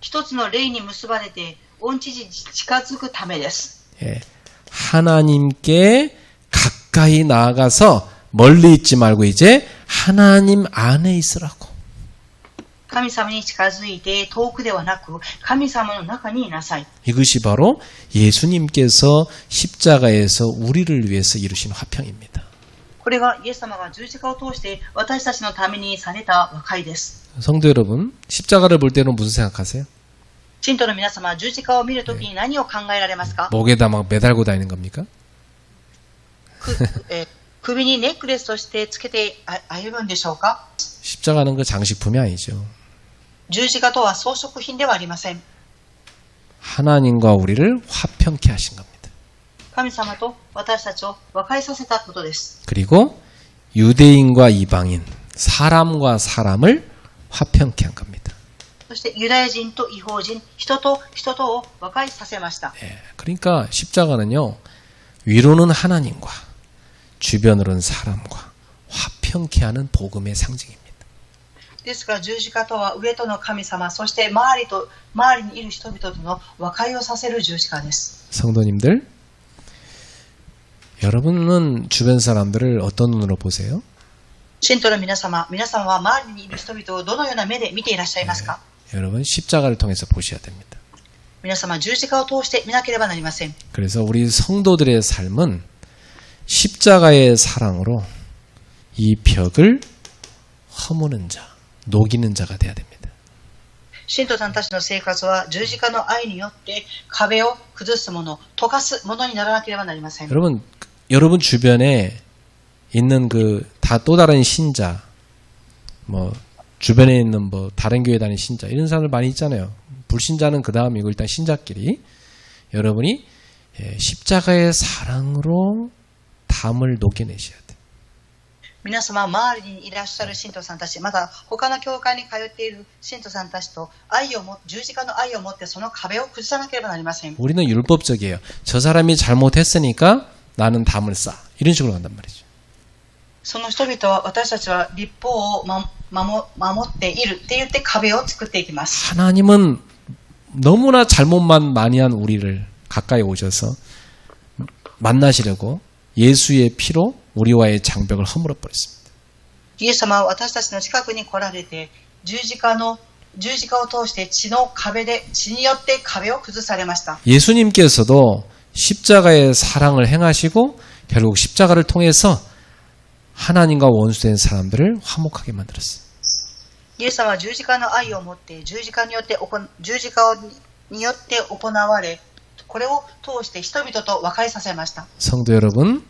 [SPEAKER 2] 一つの霊に結ばれて御父に近づくためです。
[SPEAKER 1] 예, 하나님께 가까이 나아가서 멀리 있지 말고 이제 하나님 안에 있으라고.
[SPEAKER 2] 神様に近づいて遠くではなく神様の中にいなさい。
[SPEAKER 1] 이것이 바로 예수님께서 십자가에서 우리를 위해서 이루신 화평입니다.
[SPEAKER 2] これがイエス様が十字架を通して私たちのためにされた和解です。
[SPEAKER 1] 성도 여러분, 십자가를 볼 때는 무슨 생각하세요?
[SPEAKER 2] 信徒の皆様、十字架を見るときに何を考えられますか？
[SPEAKER 1] 목에다 막 매달고 다니는 겁니까?
[SPEAKER 2] 首にネックレスとしてつけて歩むんでしょうか？
[SPEAKER 1] 십자가는 그 장식품이 아니죠.
[SPEAKER 2] 十字架とは装飾品ではありません。
[SPEAKER 1] 하나님과 우리를 화평케 하신 겁니다.
[SPEAKER 2] 神様と私たちを和解させたことです。
[SPEAKER 1] 그리고 유대인과 이방인, 사람과 사람을 화평케 한 겁니다.
[SPEAKER 2] そしてユダヤ人と異邦人、人と人とを和解させました。
[SPEAKER 1] 예, 그러니까 십자가는요, 위로는 하나님과 주변으로는 사람과 화평케 하는 복음의 상징입니다.
[SPEAKER 2] ですから十字架とは上との神様、そして周りにいる人々との和解をさせる十字架です。
[SPEAKER 1] 성도님들, 여러분은 주변 사람들을 어떤 눈으로 보세요?
[SPEAKER 2] 信徒の皆様は周りにいる人々をどのような目で見ていらっしゃいますか？
[SPEAKER 1] 여러분 십자가를 통해서 보셔야 됩니다.
[SPEAKER 2] 皆様十字架を通して見なければなりません。
[SPEAKER 1] 그래서 우리 성도들의 삶은 십자가의 사랑으로 이 벽을 허무는 자, 녹이는 자가 돼야 됩니다.
[SPEAKER 2] 信徒さんたちの生活は十字架の愛によって壁を崩すもの、溶かすものにならなければなりません。
[SPEAKER 1] 여러분 주변에 있는 또 다른 신자, 주변에 있는 다른 교회 다니는 신자, 이런 사람들 많이 있잖아요. 불신자는 그 다음이고 일단 신자끼리. 여러분이 십자가의 사랑으로 담을 녹여내셔야 돼요.
[SPEAKER 2] 皆様、周りにいらっしゃる信徒さんたち、また他の教会に通っている信徒さんたちと十字架の愛を持ってその壁を崩さなければなりません。
[SPEAKER 1] 우리는 율법적이에요. 저 사람이 잘못했으니까 나는 담을 쌓아. 이런 식으로 간단 말이죠.
[SPEAKER 2] その人々は私たちは立法を守っているって言って壁を作っていきます。
[SPEAKER 1] 하나님은 너무나 잘못만 많이 한 우리를 가까이 오셔서 만나시려고 예수의 피로 우리와의 장벽을 허물어 버렸습니다.
[SPEAKER 2] イエス様は私たちの近くに来られて十字架を通して血によって壁を崩されました。
[SPEAKER 1] 예수님께서도 십자가의 사랑을 행하시고 결국 십자가를 통해서 하나님과 원수된 사람들을 화목하게 만들었어요.
[SPEAKER 2] イエス様は十字架の愛を持って十字架によって行われ、これを通して人々と和解させました。
[SPEAKER 1] 성도 여러분,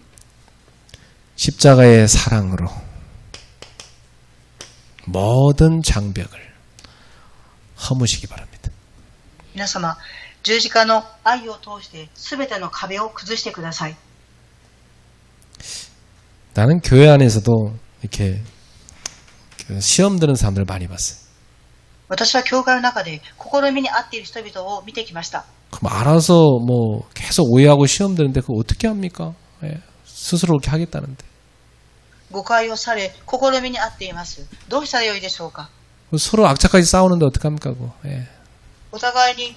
[SPEAKER 1] 십자가의 사랑으로 모든 장벽을 허무시기 바랍니다.
[SPEAKER 2] 皆様、十字架の愛を通して全ての壁を崩してください。
[SPEAKER 1] 나는 교회 안에서도 이렇게 시험 드는 사람들을 많이 봤어요.
[SPEAKER 2] 私は教会の中で試みに遭っている人々を見てきました。
[SPEAKER 1] 그럼 알아서 뭐 계속 오해하고 시험 드는데 그거 어떻게 합니까? 예, 스스로 그렇게 하겠다는데.
[SPEAKER 2] 誤解をされ、試みに遭っています。どうしたらよいでしょうか。
[SPEAKER 1] 서로 악착같이 싸우는데 어떡합니까? 그거. 예.
[SPEAKER 2] お互いに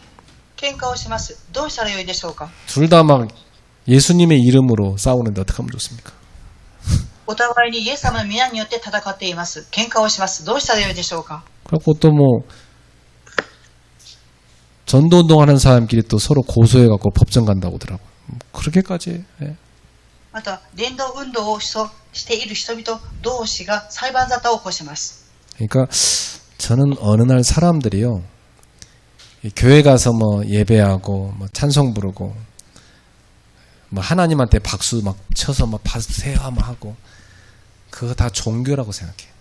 [SPEAKER 2] 喧嘩をします。どうしたらよいでしょうか。
[SPEAKER 1] 둘 다 막 예수님의 이름으로 싸우는데 어떡하면 좋습니까?
[SPEAKER 2] お互いにイエス様の皆によって戦っています。喧嘩をします。どうしたらよいでしょうか。
[SPEAKER 1] 그리고 또 뭐 전도운동하는 사람끼리 또 서로 고소해갖고 법정 간다고 하더라고요. 그렇게까지. 예.
[SPEAKER 2] また、伝道運動をしている人々同士が裁判沙汰を起こします。
[SPEAKER 1] 그러니까 저는 어느 날 사람들이요, 교회 가서 뭐 예배하고 뭐 찬송 부르고 뭐 하나님한테 박수 막 쳐서 막 받으세요 막 하고 그거 다 종교라고 생각해요.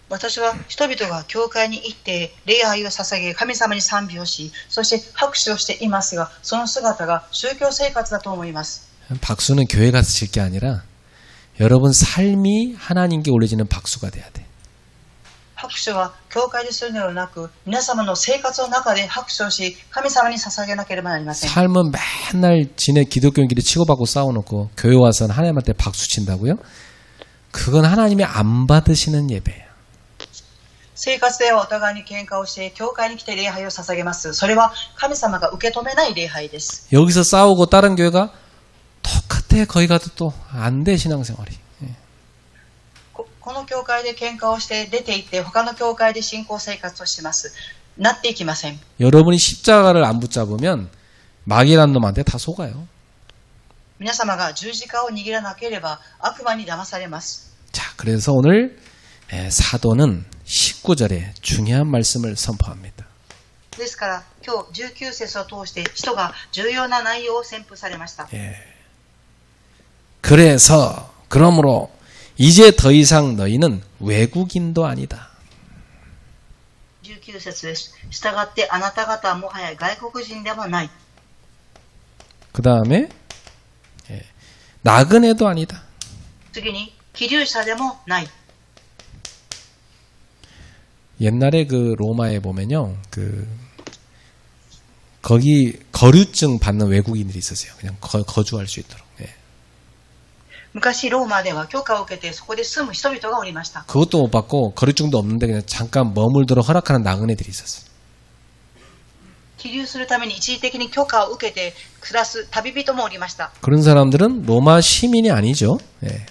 [SPEAKER 2] 私は人々が教会に行って礼拝を捧げ神様に賛美をし、そして拍手をしていますが、その姿が宗教生活だと思います。
[SPEAKER 1] 박수는 교회 가서 칠 게 아니라 여러분 삶이 하나님께 올려지는 박수가 돼야 돼.
[SPEAKER 2] 拍手は教会でするのではなく、皆様の生活の中で拍手をし、神様に捧げなければなりません。
[SPEAKER 1] 삶은 맨날 지네 기독교인끼리 치고받고 싸워놓고 교회 와서는 하나님한테 박수 친다고요? 그건 하나님이 안 받으시는 예배예요.
[SPEAKER 2] 生活ではお互いに喧嘩をして、教会に来て礼拝を捧げます。それは神様が受け止めない礼拝です。
[SPEAKER 1] 여기서 싸우고 다른 교회가 똑같아. 거기 가도 또 안 돼 신앙생활이.
[SPEAKER 2] この教会で喧嘩をして出て行って他の教会で信仰生活をします。なっていきません。
[SPEAKER 1] 여러분이 십자가를 안 붙잡으면 마귀라는 놈한테 다 속아요.
[SPEAKER 2] 皆様が十字架を握らなければ悪魔に騙されます。
[SPEAKER 1] 자, 그래서 오늘 사도는 19절에 중요한 말씀을 선포합니다.
[SPEAKER 2] ですから今日19節を通して使徒が重要な内容を宣布されました。
[SPEAKER 1] 그러므로 이제 더 이상 너희는 외국인도 아니다.
[SPEAKER 2] 19節です。従ってあなた方はもはや外国人でもない。
[SPEAKER 1] 그 다음에 나그네도 아니다.
[SPEAKER 2] 次に寄留者でもない。
[SPEAKER 1] 옛날에 그 로마에 보면요, 거기 거류증 받는 외국인들이 있었어요. 그냥 거주할 수 있도록. 예.
[SPEAKER 2] 昔ローマでは許可を受けてそこで住む人々がおりました。
[SPEAKER 1] 그것도 못 받고 거류증도 없는데 그냥 잠깐 머물도록 허락하는 나그네들이 있었어요.
[SPEAKER 2] 寄留するために一時的に許可を受けて暮らす旅人もおりました。
[SPEAKER 1] 그런 사람들은 로마 시민이 아니죠. 예.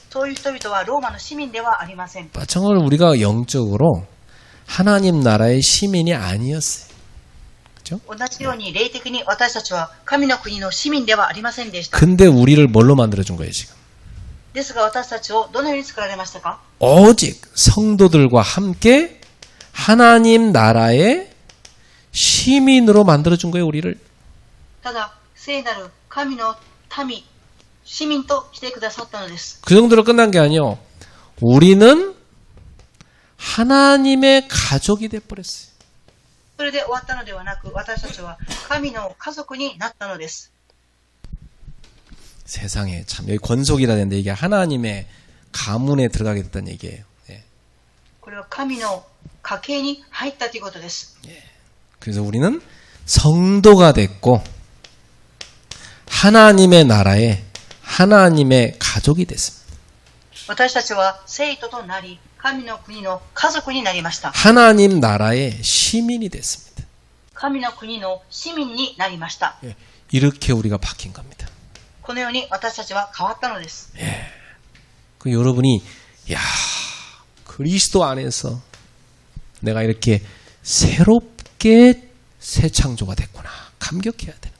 [SPEAKER 2] そういう人々はローマの市民ではありません。
[SPEAKER 1] 마찬가지로 우리가 영적으로 하나님 나라의 시민이 아니었어요. 그렇죠?
[SPEAKER 2] 同じように霊的に私たちは神の国の市民ではありませんでした。
[SPEAKER 1] 근데 우리를 뭘로 만들어준 거예요, 지금?
[SPEAKER 2] ですが私たちをどのように作られましたか？
[SPEAKER 1] 오직 성도들과 함께 하나님 나라의 시민으로 만들어준 거예요, 우리를.
[SPEAKER 2] ただ聖なる神の民、市民としてくださったのです。
[SPEAKER 1] 그 정도로 끝난 게 아니요. 우리는 하나님의 가족이 돼버렸어요.
[SPEAKER 2] それで終わったのではなく、私たちは神の家族になったのです。
[SPEAKER 1] 세상에 참 여기 권속이라 되는데 이게 하나님의 가문에 들어가게 됐다는 얘기예요. 예.
[SPEAKER 2] これは神の家系に入ったということです。
[SPEAKER 1] 그래서 우리는 성도가 됐고 하나님의 나라에 하나님의 가족이 됐습니다.
[SPEAKER 2] 私たちは生徒となり、神の国の家族になりました。
[SPEAKER 1] 하나님 나라의 시민이 됐습니다.
[SPEAKER 2] 神の国の市民になりました。
[SPEAKER 1] 예. 이렇게 우리가 바뀐 겁니다.
[SPEAKER 2] このように私たちは変わったのです。
[SPEAKER 1] 그 여러분이 야 그리스도 안에서 내가 이렇게 새롭게 새 창조가 됐구나 감격해야 되는 거예요.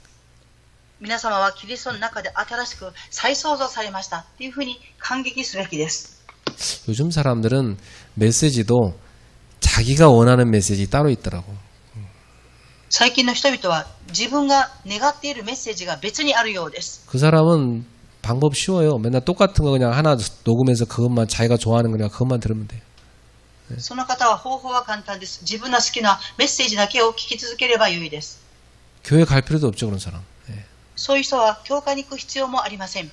[SPEAKER 2] 皆様はキリストの中で新しく再創造されましたというふうに感激すべきです。
[SPEAKER 1] 요즘 사람들은 메시지도 자기가 원하는 메시지 따로 있더라고.
[SPEAKER 2] 最近の人々は自分が願っているメッセージが別にあるようです。
[SPEAKER 1] 그 사람은 방법 쉬워요. 맨날 똑같은 거 그냥 하나 녹음해서 그것만 자기가 좋아하는 거니까 그것만 들으면 돼요.
[SPEAKER 2] その方は方法は簡単です。自分の好きなメッセージだけを聞き続ければよいです。
[SPEAKER 1] 교회 갈 필요도 없죠 그런 사람. 예.
[SPEAKER 2] そういう人は教会に行く必要もありません。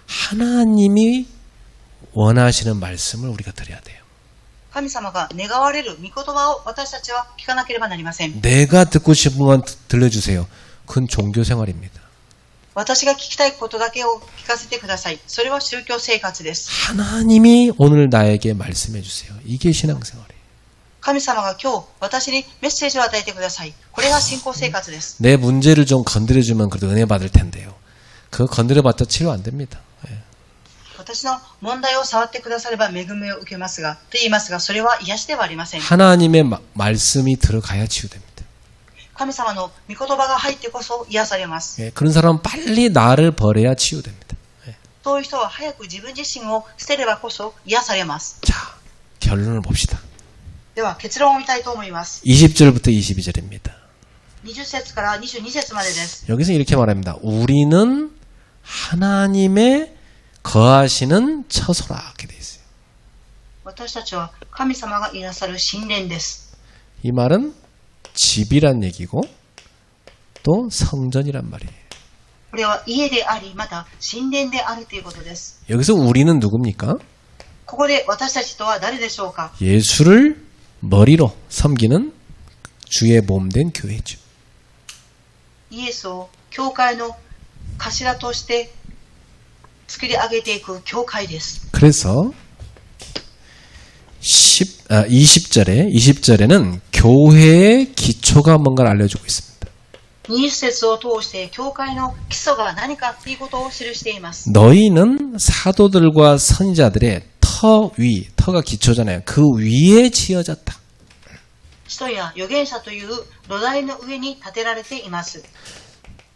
[SPEAKER 1] 하나님이 원하시는 말씀을 우리가 드려야 돼요.
[SPEAKER 2] 神様が願われる御言葉を私たちは聞かなければなりません。
[SPEAKER 1] 내가 듣고 싶은 건 들려주세요. 그건 종교 생활입니다.
[SPEAKER 2] 私が聞きたいことだけを聞かせてください。それは宗教生活です。
[SPEAKER 1] 하나님이 오늘 나에게 말씀해 주세요. 이게 신앙생활이에요.
[SPEAKER 2] 神様が今日私にメッセージを与えてください。これが信仰生活です。
[SPEAKER 1] 내 문제를 좀 건드려주면 그래도 은혜 받을 텐데요. 그거 건드려봤자 치료 안 됩니다. 예.
[SPEAKER 2] 私の問題を触ってくだされば恵みを受けますが、と言いますが、それは癒しではありません。
[SPEAKER 1] 하나님의 말씀이 들어가야 치유됩니다.
[SPEAKER 2] 神様の御言葉が入ってこそ癒されます。
[SPEAKER 1] 예. 그런 사람은 빨리 나를 버려야 치유됩니다. 예.
[SPEAKER 2] そういう人は早く自分自身を捨てればこそ癒されます。
[SPEAKER 1] 자, 결론을 봅시다.
[SPEAKER 2] では結論を見たいと思います。
[SPEAKER 1] 20절부터 22절입니다.
[SPEAKER 2] 20節から22節までです。
[SPEAKER 1] 여기서 이렇게 말합니다. 우리는 하나님의 거하시는 처소라 이렇게 돼 있어요.
[SPEAKER 2] 私たちは神様がいらっしゃる神殿です。
[SPEAKER 1] 이 말은 집이란 얘기고 또 성전이란 말이에요.
[SPEAKER 2] これは家であり、また神殿であるということです。
[SPEAKER 1] 여기서 우리는 누굽니까?
[SPEAKER 2] ここで私たちとは誰でしょうか？
[SPEAKER 1] 예수를 머리로 섬기는 주의 몸된 교회죠.
[SPEAKER 2] イエスを教会の頭として作り上げていく教会です。
[SPEAKER 1] 그래서 20절에는 교회의 기초가 뭔가를 알려주고 있습니다.
[SPEAKER 2] 20節を通して教会の基礎が何かということを記しています。
[SPEAKER 1] 너희는 사도들과 선지자들의 터 위, 터가 기초잖아요. 그 위에 지어졌다.
[SPEAKER 2] 使徒や預言者という土台の上に建てられています。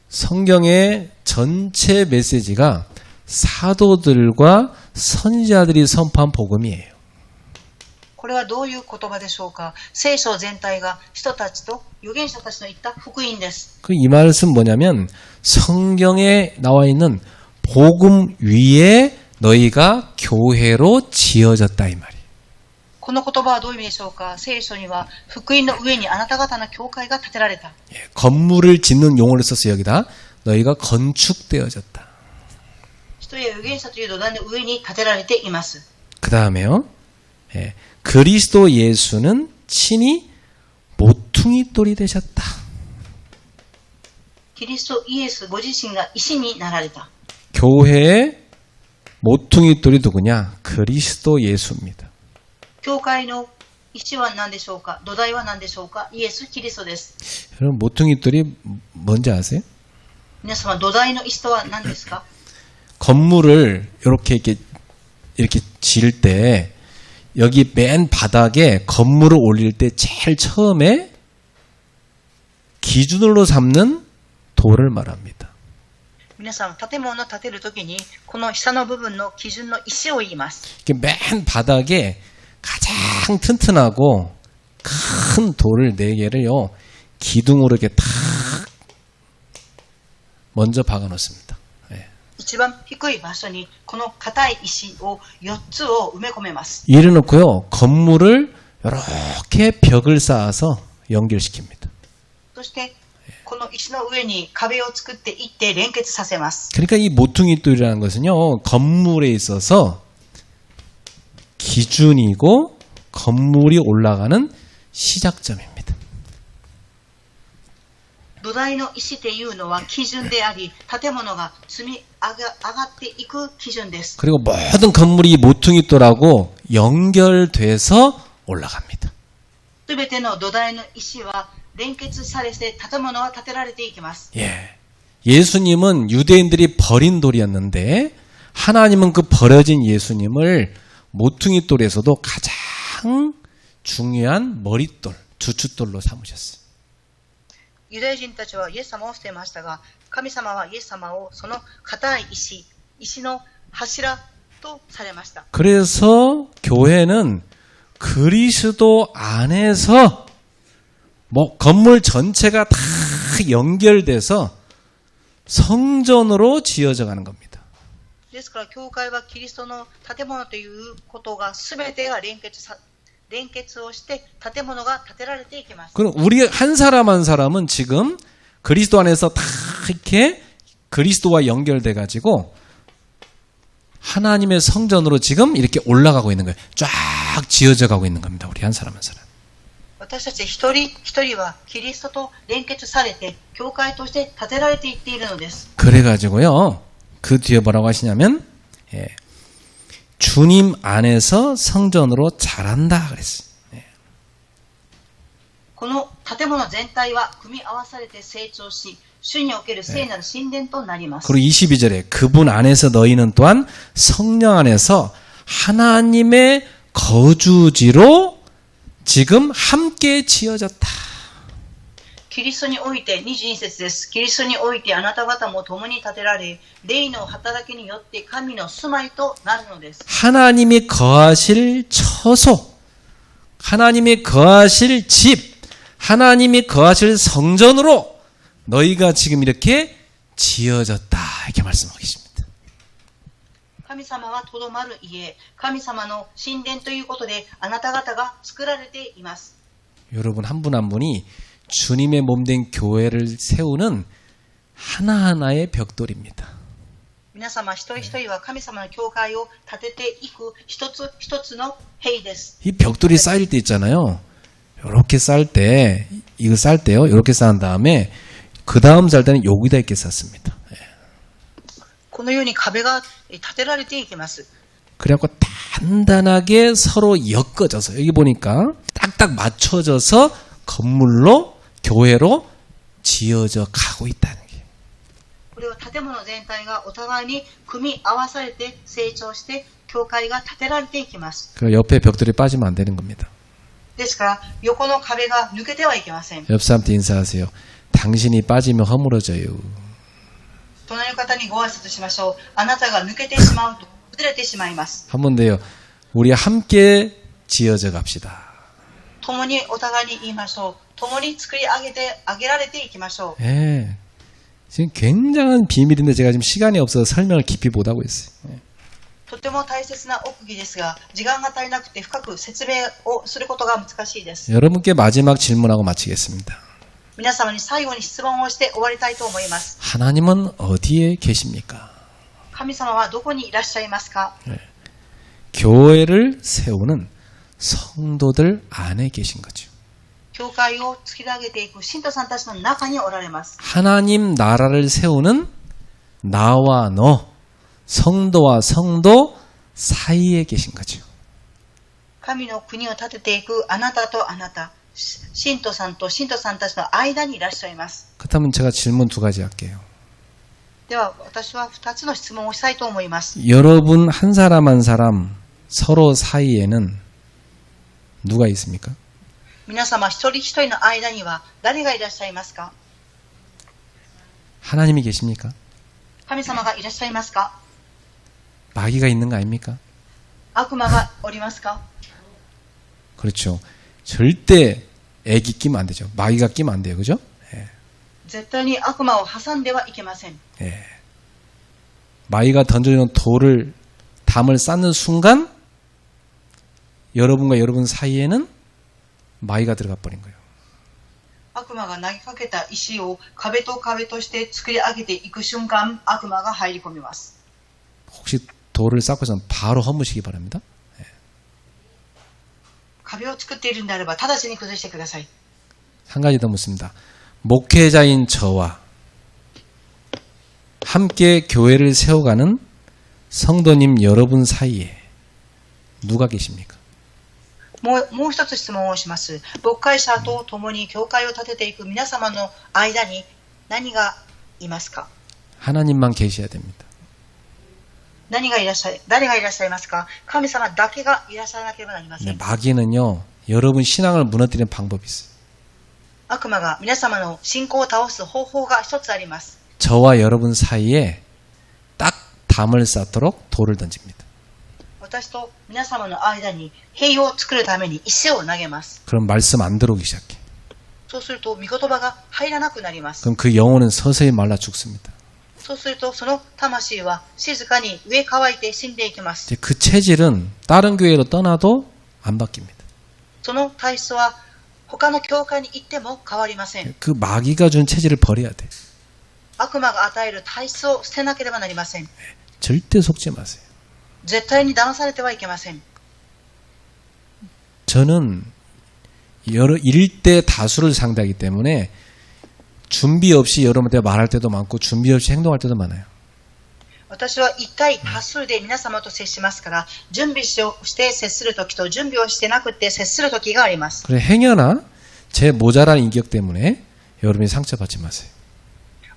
[SPEAKER 1] 성경의 전체 메시지가 사도들과 선지자들이 선포한 복음이에요.
[SPEAKER 2] これはどういう言葉でしょうか？聖書全体が人たちと預言者たちの言った福音です。
[SPEAKER 1] 이 말은 뭐냐면 성경에 나와 있는 복음 위에 너희가 교회로 지어졌다 이 말이에요.
[SPEAKER 2] この言葉はどういう意味でしょうか？聖書には福音の上にあなた方の教会が建てられた。
[SPEAKER 1] 건물을 짓는 용어를 썼어요. 여기다 너희가 건축되어졌다.
[SPEAKER 2] 人や預言者という土台の上に建てられています。
[SPEAKER 1] 그 다음에요. 그리스도 예수는 친히 모퉁이 돌이 되셨다.
[SPEAKER 2] キリストイエスご自身が石になられた。
[SPEAKER 1] 교회의 모퉁이 돌이 누구냐? 그리스도 예수입니다.
[SPEAKER 2] 教会の石は何でしょうか？土台は何でしょうか？イエス・キリストです。
[SPEAKER 1] 여러분 모퉁이 돌이 뭔지 아세요?
[SPEAKER 2] 皆様、土台の石とは何ですか？
[SPEAKER 1] 건물을 이렇게 지을 때 여기 맨 바닥에 건물을 올릴 때 제일 처음에 기준으로 삼는 돌을 말합니다.
[SPEAKER 2] 皆さん、建物を建てるときにこの下の部分の基準の石を言います。
[SPEAKER 1] 맨 바닥에 가장 튼튼하고 큰 돌을 4개를요 기둥으로 이렇게 탁 먼저 박아 놓습니다.
[SPEAKER 2] 一番低い場所にこの硬い石を4つを埋め込めます。
[SPEAKER 1] 이래 놓고요 건물을 이렇게 벽을 쌓아서 연결시킵니다.
[SPEAKER 2] そしてこの石の上に壁を作っていって連結させます。
[SPEAKER 1] 그러니까 이 모퉁이 돌이라는 것은요 건물에 있어서 기준이고 건물이 올라가는 시작점입니다.
[SPEAKER 2] 土台の石っていうのは基準であり、建物が積み上がっていく基準です。
[SPEAKER 1] 그리고 모든 건물이 모퉁이돌하고 연결돼서 올라갑니다.
[SPEAKER 2] すべての土台の石は連結されて建物は建てられていきます。
[SPEAKER 1] 예. 예수님은 유대인들이 버린 돌이었는데 하나님은 그 버려진 예수님을 모퉁이돌에서도 가장 중요한 머릿돌, 주춧돌로 삼으셨어요.
[SPEAKER 2] ユダヤ人たちはイエス様を捨てましたが、神様はイエス様をその硬い石の柱とされました。
[SPEAKER 1] 그래서 교회는 그리스도 안에서 뭐 건물 전체가 다 연결돼서 성전으로 지어져 가는 겁니다.
[SPEAKER 2] ですから教会はキリストの建物ということが全てが連結をして建物が建てられていきます。
[SPEAKER 1] 그럼 우리 한 사람 한 사람은 지금 그리스도 안에서 다 이렇게 그리스도와 연결돼 가지고 하나님의 성전으로 지금 이렇게 올라가고 있는 거예요. 쫙 지어져 가고 있는 겁니다. 우리 한 사람 한 사람.
[SPEAKER 2] 私たち一人一人はキリストと連結されて教会として建てられていっているのです。
[SPEAKER 1] 그래가지고요. 그 뒤에 뭐라고 하시냐면 주님 안에서 성전으로 자란다 그랬어요.
[SPEAKER 2] この建物全体は組み合わされて成長し、主における聖なる神殿となります。
[SPEAKER 1] 그리고 22절에 그분 안에서 너희는 또한 성령 안에서 하나님의 거주지로 지금 함께 지어졌다.
[SPEAKER 2] キリストにおいて22節です。キリストにおいてあなた方も共に建てられ、霊の働きによって神の住まいとなるのです。
[SPEAKER 1] 하나님이 거하실 처소, 하나님이 거하실 집, 하나님이 거하실 성전으로 너희가 지금 이렇게 지어졌다. 이렇게 말씀하고 계십니다.
[SPEAKER 2] 神様はとどまる家、神様の神殿ということであなた方が作られています。
[SPEAKER 1] 여러분 한 분 한 분이 주님의 몸된 교회를 세우는 하나하나의 벽돌입니다.
[SPEAKER 2] 皆様一人一人は神様の教会を建てていく一つ一つの塀です。
[SPEAKER 1] 이 벽돌이 쌓일 때 있잖아요. 이렇게 쌓을 때, 이거 쌓을 때요. 이렇게 쌓은 다음에 그 다음 쌓을 때는 여기다 이렇게 쌓습니다.
[SPEAKER 2] このように壁が建てられていきます。
[SPEAKER 1] 그래갖고 단단하게 서로 엮어져서 여기 보니까 딱딱 맞춰져서 건물로 교회로 지어져 가고 있다는 게.
[SPEAKER 2] これは建物全体がお互いに組み合わされて成長して教会が建てられていきます。
[SPEAKER 1] 그 옆에 벽돌이 빠지면 안 되는 겁니다.
[SPEAKER 2] ですから横の壁が抜けてはいけません。
[SPEAKER 1] 옆 사람한테 인사하세요. 당신이 빠지면 허물어져요.
[SPEAKER 2] 隣の方にご挨拶しましょう。あなたが抜けてしまうと崩れてしまいます。
[SPEAKER 1] 한 번 더요. 우리 함께 지어져 갑시다.
[SPEAKER 2] 共にお互いに言いましょう。共に作り上げられていきましょう。
[SPEAKER 1] 예. 지금 굉장한 비밀인데 제가 지금 시간이 없어서 설명을 깊이 못 하고 있어요. 예.
[SPEAKER 2] とても大切な奥義ですが、時間が足りなくて深く説明をすることが難しいです。
[SPEAKER 1] 여러분께 마지막 질문하고 마치겠습니다.
[SPEAKER 2] 皆様に最後に質問をして終わりたいと思います。
[SPEAKER 1] 하나님은 어디에 계십니까?
[SPEAKER 2] 神様はどこにいらっしゃいますか？
[SPEAKER 1] 교회를 세우는 성도들 안에 계신 거죠.
[SPEAKER 2] 教会を突き上げていく信徒さんたちの中におられます。
[SPEAKER 1] 하나님 나라를 세우는 나와 너, 성도와 성도 사이에 계신 거죠.
[SPEAKER 2] 神の国を建てていくあなたとあなた、信徒さんと信徒さんたちの間にいらっしゃいます。
[SPEAKER 1] 그렇다면 제가 질문 두 가지 할게요.
[SPEAKER 2] では私は2つの質問をしたいと思います。
[SPEAKER 1] 여러분 한 사람 한 사람 서로 사이에는 누가 있습니까?
[SPEAKER 2] 皆様一人一人の間には誰がいらっしゃいますか？
[SPEAKER 1] 하나님이 계십니까?
[SPEAKER 2] 神様がいらっしゃいますか？
[SPEAKER 1] 마귀가 있는 거 아닙니까?
[SPEAKER 2] 悪魔がおりますか？
[SPEAKER 1] 그렇죠. 절대 애기 끼면 안 되죠. 마귀가 끼면 안 돼요. 그죠?
[SPEAKER 2] 絶対に悪魔を挟んではいけません。
[SPEAKER 1] 예. 마귀가 던져주는 돌을 담을 쌓는 순간 여러분과 여러분 사이에는 마귀가 들어가 버린 거예요.
[SPEAKER 2] 悪魔が投げかけた石を壁と壁として作り上げていく瞬間、悪魔が入り込みます。
[SPEAKER 1] 혹시 돌을 쌓고선 바로 허무시기 바랍니다. 예.
[SPEAKER 2] 壁を作っているんであれば、直ちに崩してください。
[SPEAKER 1] 한 가지 더 묻습니다. 목회자인 저와 함께 교회를 세워가는 성도님 여러분 사이에 누가 계십니까?
[SPEAKER 2] もう一つ質問をします。牧会者と共に教会を立てていく皆様の間に何がいますか？
[SPEAKER 1] 하나님만 계셔야 됩니다.
[SPEAKER 2] 誰がいらっしゃいますか？神様だけがいらっしゃらなければなりませ
[SPEAKER 1] 네,
[SPEAKER 2] ん。
[SPEAKER 1] 마귀는요, 여러분 신앙을 무너뜨리는 방법이 있어요.
[SPEAKER 2] 悪魔が皆様の信仰を倒す方法が一つあります。
[SPEAKER 1] 저와 여러분 사이에 딱 담을 쌓도록 돌을 던집니다.
[SPEAKER 2] 私と皆様の間に塀を作るために石を投げます。
[SPEAKER 1] 그럼 말씀 안 들어오기 시작해.
[SPEAKER 2] そうすると御言葉が入らなくなります。
[SPEAKER 1] 그럼 그 영혼은 서서히 말라 죽습니다.
[SPEAKER 2] そうするとその魂は静かに上乾いて死んでいきます。
[SPEAKER 1] 이제 그 체질은 다른 교회로 떠나도 안 바뀝니다.
[SPEAKER 2] その体質は他の教会に行っても変わりません。
[SPEAKER 1] 그 마귀가 준 체질을 버려야 돼.
[SPEAKER 2] 悪魔が与える体質を捨てなければなりません。
[SPEAKER 1] 절대 속지 마세요.
[SPEAKER 2] 絶対に騙されてはいけません。
[SPEAKER 1] 저는 일대 다수를 상대하기 때문에 준비 없이 여러분한테 말할 때도 많고 준비 없이 행동할 때도 많아요.
[SPEAKER 2] 私は一対多数で皆様と接しますから、準備をして接するときと準備をしてなくて接するときがあります。
[SPEAKER 1] 그래 행여나 제 모자란 인격 때문에 여러분이 상처받지 마세요.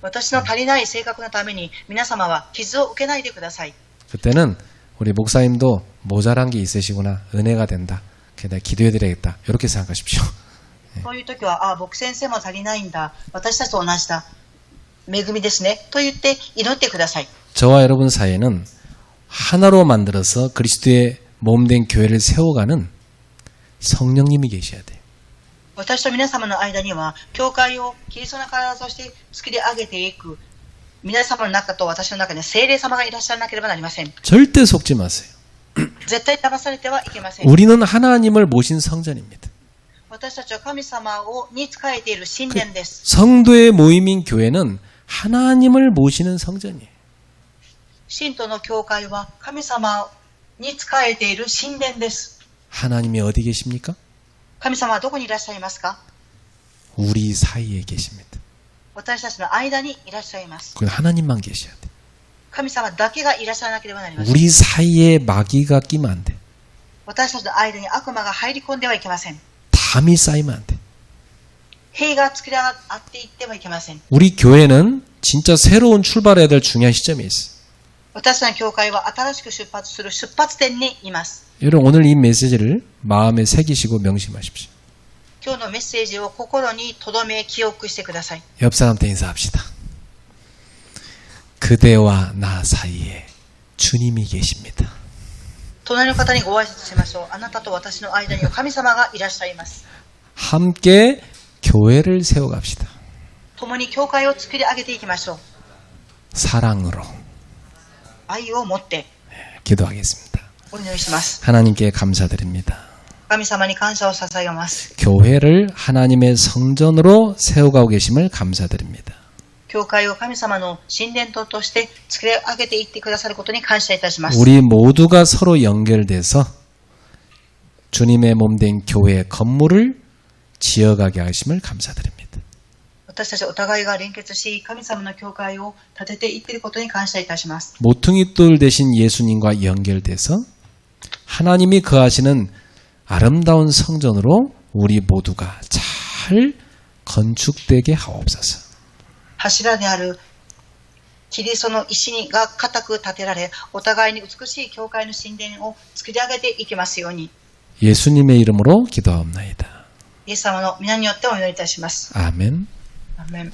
[SPEAKER 2] 私の足りない性格のために皆様は傷を受けないでください。
[SPEAKER 1] 그때는 우리 목사님도 모자란 게 있으시구나. 은혜가 된다. 내가 기도해드려야겠다. 이렇게 생각하십시오.
[SPEAKER 2] そういうときは、牧先生も足りないんだ。私たちと同じだ。恵みですね。と言って祈ってください。
[SPEAKER 1] 저와 여러분 사이에는 하나로 만들어서 그리스도의 몸된 교회를 세워가는 성령님이 계셔야 돼요.
[SPEAKER 2] 私と皆様の間には、教会をキリストの体として作り上げていく皆様の中と私の中に聖霊様がいらっしゃらなければなりません。
[SPEAKER 1] 절대 속지 마세요.
[SPEAKER 2] 絶対騙されてはいけません。
[SPEAKER 1] 우리는 하나님을 모신 성전입니다.
[SPEAKER 2] 私たちは神様に仕えている神殿です。
[SPEAKER 1] 성도의 모임인 교회는 하나님을 모시는 성전이에요.
[SPEAKER 2] 信徒の教会は神様に仕えている神殿です。
[SPEAKER 1] 하나님이 어디 계십니까?
[SPEAKER 2] 神様はどこにいらっしゃいますか？
[SPEAKER 1] 우리 사이에 계십니다.
[SPEAKER 2] 私たちの間にいらっしゃいます。
[SPEAKER 1] 그 하나님만 계셔야 돼.
[SPEAKER 2] 神様だけがいらっしゃらなければなりません。
[SPEAKER 1] 우리 사이에 마귀가 끼면 안 돼.
[SPEAKER 2] 私たちの間に悪魔が入り込んではいけません。
[SPEAKER 1] 담이 쌓이면 안 돼.
[SPEAKER 2] 塀が作り上がっていってはいけません。
[SPEAKER 1] 우리 교회는 진짜 새로운 출발해야 될 중요한 시점에 있어.
[SPEAKER 2] 私たちの教会は新しく出発する出発点にいます。
[SPEAKER 1] 여러분 오늘 이 메시지를 마음에 새기시고 명심하십시오.
[SPEAKER 2] 今日のメッセージを心に留め記憶してください。
[SPEAKER 1] 옆 사람한테 인사합시다. 그대와 나 사이에 주님이 계십니다.
[SPEAKER 2] 隣の方にご挨拶しましょう。あなたと私の間には神様がいらっしゃいます。
[SPEAKER 1] 함께 교회를 세워갑시다.
[SPEAKER 2] 共に教会を作り上げていきましょう。
[SPEAKER 1] 사랑으로
[SPEAKER 2] 愛を持って
[SPEAKER 1] 기도하겠습니다.
[SPEAKER 2] お祈りします。
[SPEAKER 1] 하나님께 감사드립니다.
[SPEAKER 2] 神様に感謝を捧げます。
[SPEAKER 1] 교회를 하나님의 성전으로 세워가고 계심을 감사드립니다.
[SPEAKER 2] 教会を神様の神殿塔として作り上げていってくださることに感謝いたします。
[SPEAKER 1] 우리 모두가 서로 연결돼서 주님의 몸된 교회 건물을 지어가게 하심을 감사드립니다.
[SPEAKER 2] 私たちお互いが連結し、神様の教会を建てていっていることに感謝いたします。
[SPEAKER 1] 모퉁이돌 대신 예수님과 연결돼서 하나님이 거하시는 아름다운 성전으로 우리 모두가 잘 건축되게 하옵소서.
[SPEAKER 2] 柱であるキリストの石が固く建てられ、お互いに美しい教会の神殿を作り上げていきますように。
[SPEAKER 1] 예수님의 이름으로 기도하옵나이다.
[SPEAKER 2] イエス様の皆によってお祈りいたします。
[SPEAKER 1] 아멘.
[SPEAKER 2] アーメン。